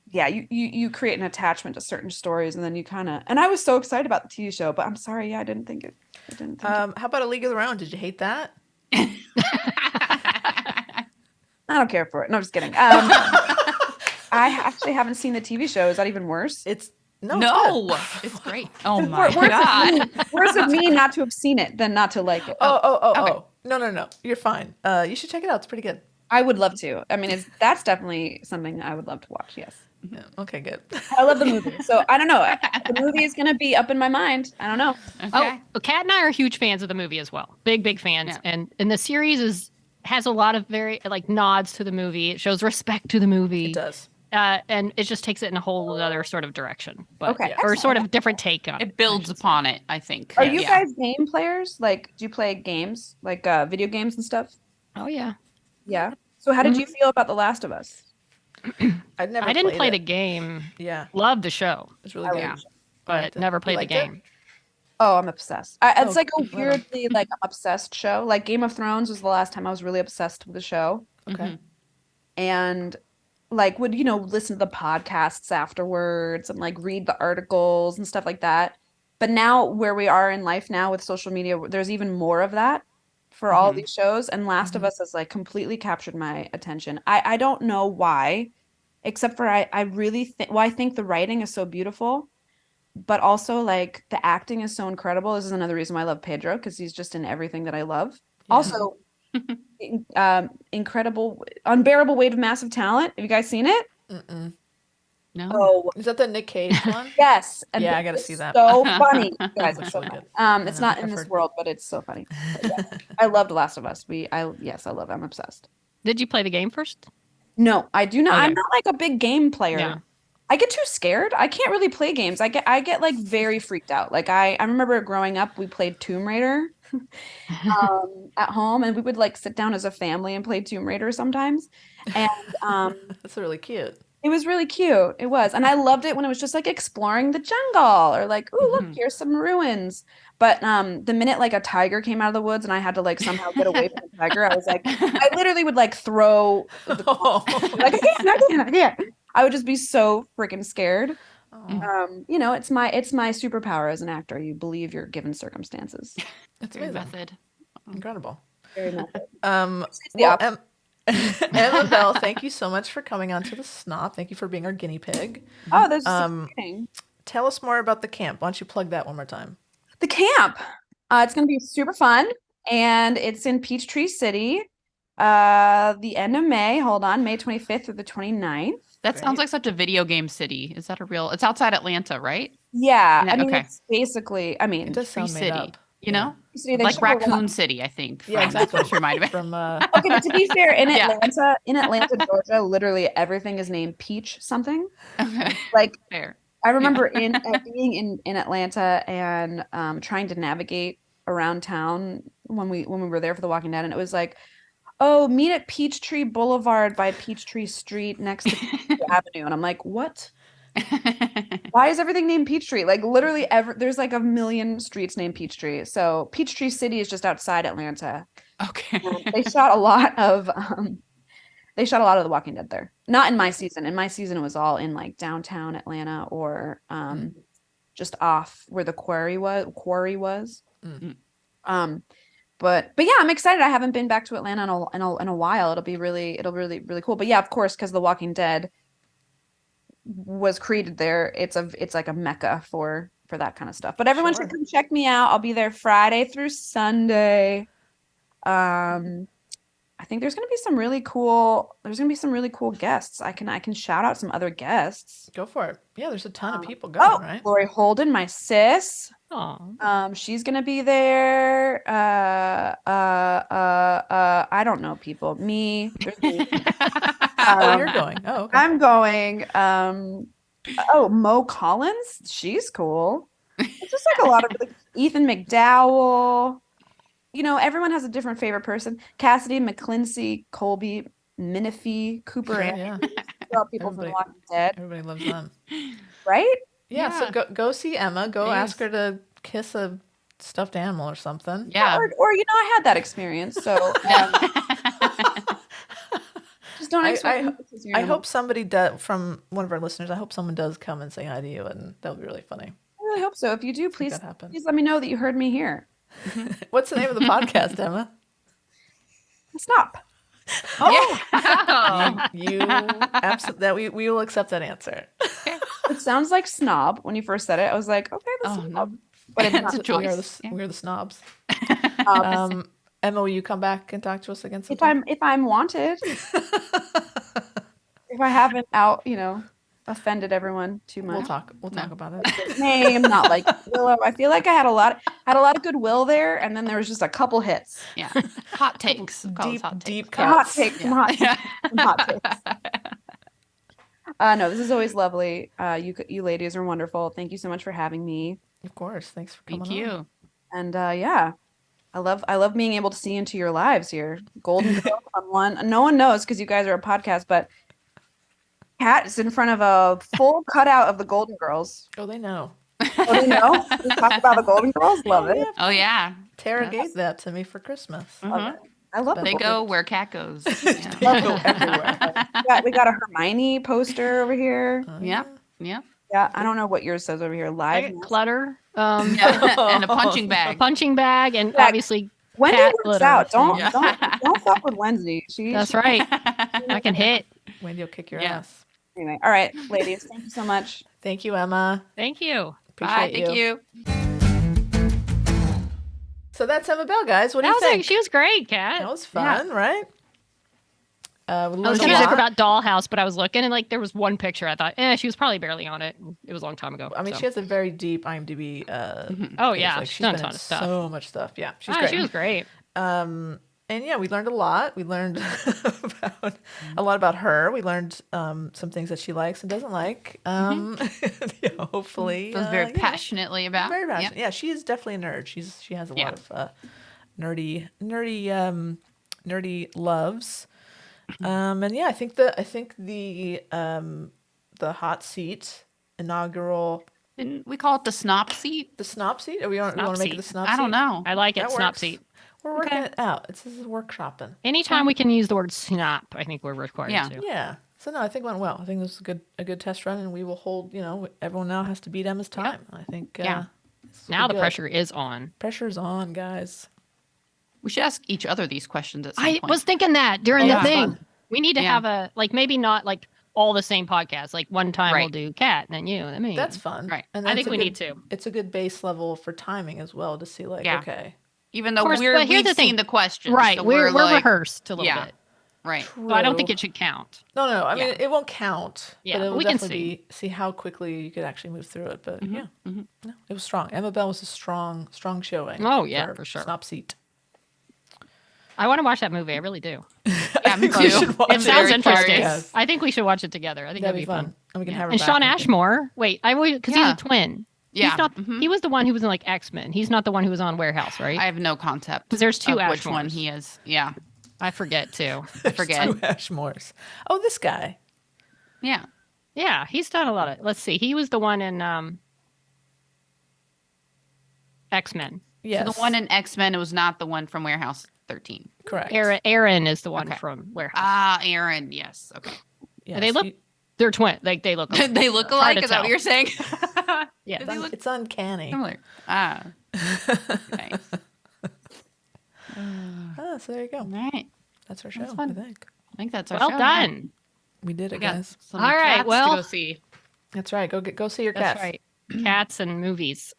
yeah, you create an attachment to certain stories, and then you kind of. And I was so excited about the TV show, but I'm sorry, yeah, I didn't think it. I didn't think How about A League of Their Own? Did you hate that? I don't care for it. No, I'm just kidding. I actually haven't seen the TV show. Is that even worse? It's no, it's No, good. it's great. Oh my Worse god. Worse of me not to have seen it than not to like it. Oh. No. You're fine. You should check it out. It's pretty good. I would love to. I mean, that's definitely something I would love to watch. Yes, Yeah. Okay, good. I love the movie, so I don't know. The movie is gonna be up in my mind. I don't know. Okay. Oh, Kat and I are huge fans of the movie as well. Big fans. Yeah. And the series has a lot of very like nods to the movie. It shows respect to the movie. It does. And it just takes it in a whole other sort of direction. But Okay. or sort of different take on it. It builds upon it, I think. Are you Yeah. guys game players? Like, do you play games, like video games and stuff? Oh yeah. Yeah. So, how did you feel about The Last of Us? I'd never. I didn't play played the it. game. Yeah, Loved the show, it's really I good. Yeah. but never played the liked it? game. Oh, I'm obsessed. It's Oh, like a right on. weirdly like obsessed show. Like Game of Thrones was the last time I was really obsessed with the show, Okay. Mhm. and like would listen to the podcasts afterwards and like read the articles and stuff like that. But now where we are in life now with social media, there's even more of that for all Mhm. these shows. And Last of Us has like completely captured my attention. I don't know why, except for I really think I think the writing is so beautiful, but also like the acting is so incredible. This is another reason why I love Pedro because he's just in everything that I love. Yeah. Also, incredible, unbearable weight of massive talent. Have you guys seen it? Mm-mm. No. Oh, Is that the Nick Cage one? yes. And Yeah, I gotta it's see that. So funny, guys. Looks It's so really funny. good. It's not in I've this heard. world, but it's so funny. But yeah, I love The Last of Us. Yes, I love it. I'm obsessed. Did you play the game first? No, I do not. Okay. I'm not like a big game player. Yeah. I get too scared. I can't really play games. I get like very freaked out. Like I remember growing up, we played Tomb Raider at home, and we would like sit down as a family and play Tomb Raider sometimes. And That's really cute. it was really cute. It was. And I loved it when it was just like exploring the jungle or like, oh, look, Mhm. here's some ruins. But the minute like a tiger came out of the woods and I had to like somehow get away from the tiger, I was like, I literally would like throw Oh. like I can't. I would just be so freaking scared. Oh, It's my superpower as an actor. You believe your given circumstances. that's Very amazing. method. Incredible. Very method. Well, opposite. Emma Bell, thank you so much for coming on to the SNOP. Thank you for being our guinea pig. Oh, that's Um, exciting. Tell us more about the camp. Why don't you plug that one more time? The camp. It's going to be super fun, and it's in Peachtree City. The end of May. Hold on, May 25th through the 29th. That sounds Great. like such a video game city. Is that a real? It's outside Atlanta, right? Yeah, Yeah, I mean, okay. it's basically. I mean, It does Tree sound made City. up. You know, City, they like show a lot- Raccoon City, I think. Yeah, from- exactly. Which reminded me. From Okay, but to be fair, in Yeah. Atlanta, Georgia, literally everything is named Peach something. Okay. Like Fair. I remember being in Atlanta and trying to navigate around town when we were there for The Walking Dead, and it was like, oh, meet at Peachtree Boulevard by Peachtree Street next to Peachtree Avenue, and I'm like, what? Why is everything named Peachtree? Like literally, there's like a million streets named Peachtree. So Peachtree City is just outside Atlanta. Okay. They shot a lot of They shot a lot of The Walking Dead there. Not in my season. In my season, it was all in like downtown Atlanta or just off where the quarry was. But yeah, I'm excited. I haven't been back to Atlanta in a while. It'll be really cool. But yeah, of course, because The Walking Dead was created there, it's like a mecca for that kind of stuff. But everyone should come check me out. I'll be there Friday through Sunday. I think there's gonna be some really cool guests. I can shout out some other guests. Go for it. Yeah, there's a ton of people going, right? Lori Holden, my sis. Aw. She's gonna be there. I don't know people. Me. There's me. You're going. Oh, okay. I'm going. Mo Collins. She's cool. It's just like a lot of like, Ethan McDowell. Everyone has a different favorite person. Cassidy, McClincy, Colby, Minifee, Cooper, Yeah. people from The Walking Dead. Everybody loves them. Right? Yeah, Yeah. so go see Emma. Go Yes. ask her to kiss a stuffed animal or something. Yeah. Or I had that experience, so just don't expect I hope somebody does, from one of our listeners, I hope someone does come and say hi to you, and that would be really funny. I really hope so. If you do, please that happen. let me know that you heard me here. What's the name of the podcast, Emma? Stop. Oh. You absolutely, we will accept that answer. It sounds like snob when you first said it. I was like, okay, that's snob. But it's It's a not. choice. We're the snobs. Um, Emma, will you come back and talk to us again sometime? if I'm wanted, if I haven't offended everyone too much. We'll talk about it. Name, not like Willow. I feel like I had a lot of goodwill there, and then there was just a couple hits. Yeah. Hot takes. We'll call this Deep hot cuts. Hot takes, some hot takes. No, this is always lovely. You ladies are wonderful. Thank you so much for having me. Of course. Thanks for coming Thank you. on. And yeah, I love being able to see into your lives here. Golden Girl on one. No one knows because you guys are a podcast, but Kat is in front of a full cutout of the Golden Girls. Oh, they know. Oh, they know? We talk about the Golden Girls. Love it. Oh, yeah. Tara gave that to me for Christmas. Mhm. I love They the go where cat goes. They Yeah. go everywhere. We got a Hermione poster over here. Yeah. Yeah. Yeah, I don't know what yours says over here. I Live. get clutter. And a punching bag. Punching bag, and Yeah. obviously Wendy cat works glitter. out. Don't Yeah. don't fuck with Wednesday. That's right. I can hit. Wendy will kick your Yeah. ass. Anyway, all right, ladies, thank you so much. Thank you, Emma. Thank you. Bye. Appreciate Thank you. So that's Emma Bell, guys. What do That you was think? she was great, Kat. That was fun, right? We I was learned going a to ask her lot. about Dollhouse, but I was looking and like there was one picture. I thought, she was probably barely on it. It was a long time ago. I mean, so. she has a very deep IMDb. Oh page. yeah, Like, she's done a been ton in of stuff. So much stuff. Yeah, she's great. She was great. And yeah, we learned a lot. We learned a lot about her. We learned some things that she likes and doesn't like. Yeah, hopefully, Feels very passionately about. very Yeah. passionate. Yeah, she is definitely a nerd. She has a Yeah. lot of nerdy loves. And yeah, I think the hot seat inaugural, Didn't we call it the SNOP seat? the snop seat. Or we want to make it the snop seat? I don't know. I like it. That Snop works. seat. We're working it out. This is workshopping. Anytime we can use the word snop, I think we're required Yeah. to. Yeah. So no, I think it went well. I think this was a good test run, and we will hold. Everyone now has to beat Emma's time. I think. Yeah. this will Now be the good. pressure is on. Pressure's on, guys. We should ask each other these questions at some I point. was thinking that during Oh, the yeah. thing. Fun. We need to Yeah. have a maybe not like all the same podcast. Like one time we'll Right. do Kat, and then you, and then me. That's fun. Right. And I that's think a we good- need to. It's a good base level for timing as well to see like, Yeah. okay, Even though Of course, but here's we've the thing. seen the questions. Right. so we're like, rehearsed a little yeah. bit. Right. So I don't think true. it should count. No. I mean, Yeah. it won't count. Yeah, but it will we can definitely see how quickly you could actually move through it. But yeah, no, it was strong. Emma Bell was a strong showing. Oh, yeah, for sure. Snop seat. I want to watch that movie. I really do. Yeah, me think we too. should watch It I'm sounds very interesting. curious. Yes. I think we should watch it together. I think That'd be fun. And we can Yeah. have her And back Sean again. Ashmore. Wait, because Yeah. he's a twin. Yeah. He's not. Mhm. He was the one who was in like X-Men. He's not the one who was on Warehouse, right? I have no concept. 'Cause there's two of which one Ashmores. he is. Yeah. I forget too. I forget. Two Ashmores. Oh, this guy. Yeah. Yeah, he's done a lot of. Let's see. He was the one in X-Men. Yes. So the one in X-Men, it was not the one from Warehouse. 13. Correct. Aaron is the one Okay. from Warehouse. Ah, Aaron. Yes. Okay. Yes, they look they're twin. Like they look alike. They look It's hard alike. to Is that what tell. you're saying? Yeah. Do they look it's uncanny. similar? Ah. Nice. So there you go. All right. That's our show, That's fun. I think. I think that's our Well show. done. We did We it, got guys. some All right, cats well- to go see. That's right. Go see your That's cats. right. Cats and movies.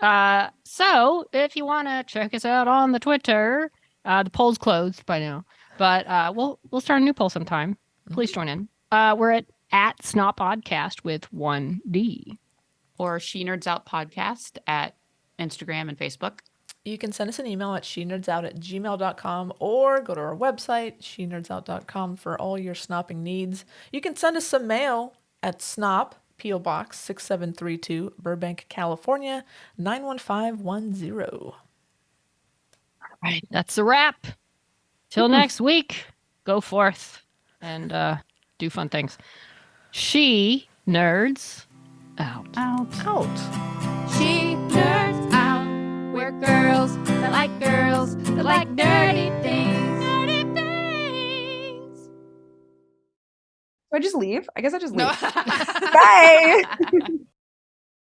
So if you want to check us out on the Twitter, the poll's closed by now, but we'll start a new poll sometime. Please join in. We're at SNOP Podcast with 1D. Or She Nerds Out Podcast at Instagram and Facebook. You can send us an email at shenerdsout@gmail.com or go to our website, shenerdsout.com, for all your snopping needs. You can send us some mail at SNOP, P.O. Box 6732, Burbank, California, 91510. All right, that's a wrap. Till next week, go forth and do fun things. She nerds out. Out. She nerds out. We're girls that like nerdy things. Nerdy things. Do I just leave? I guess I just leave. No. Bye.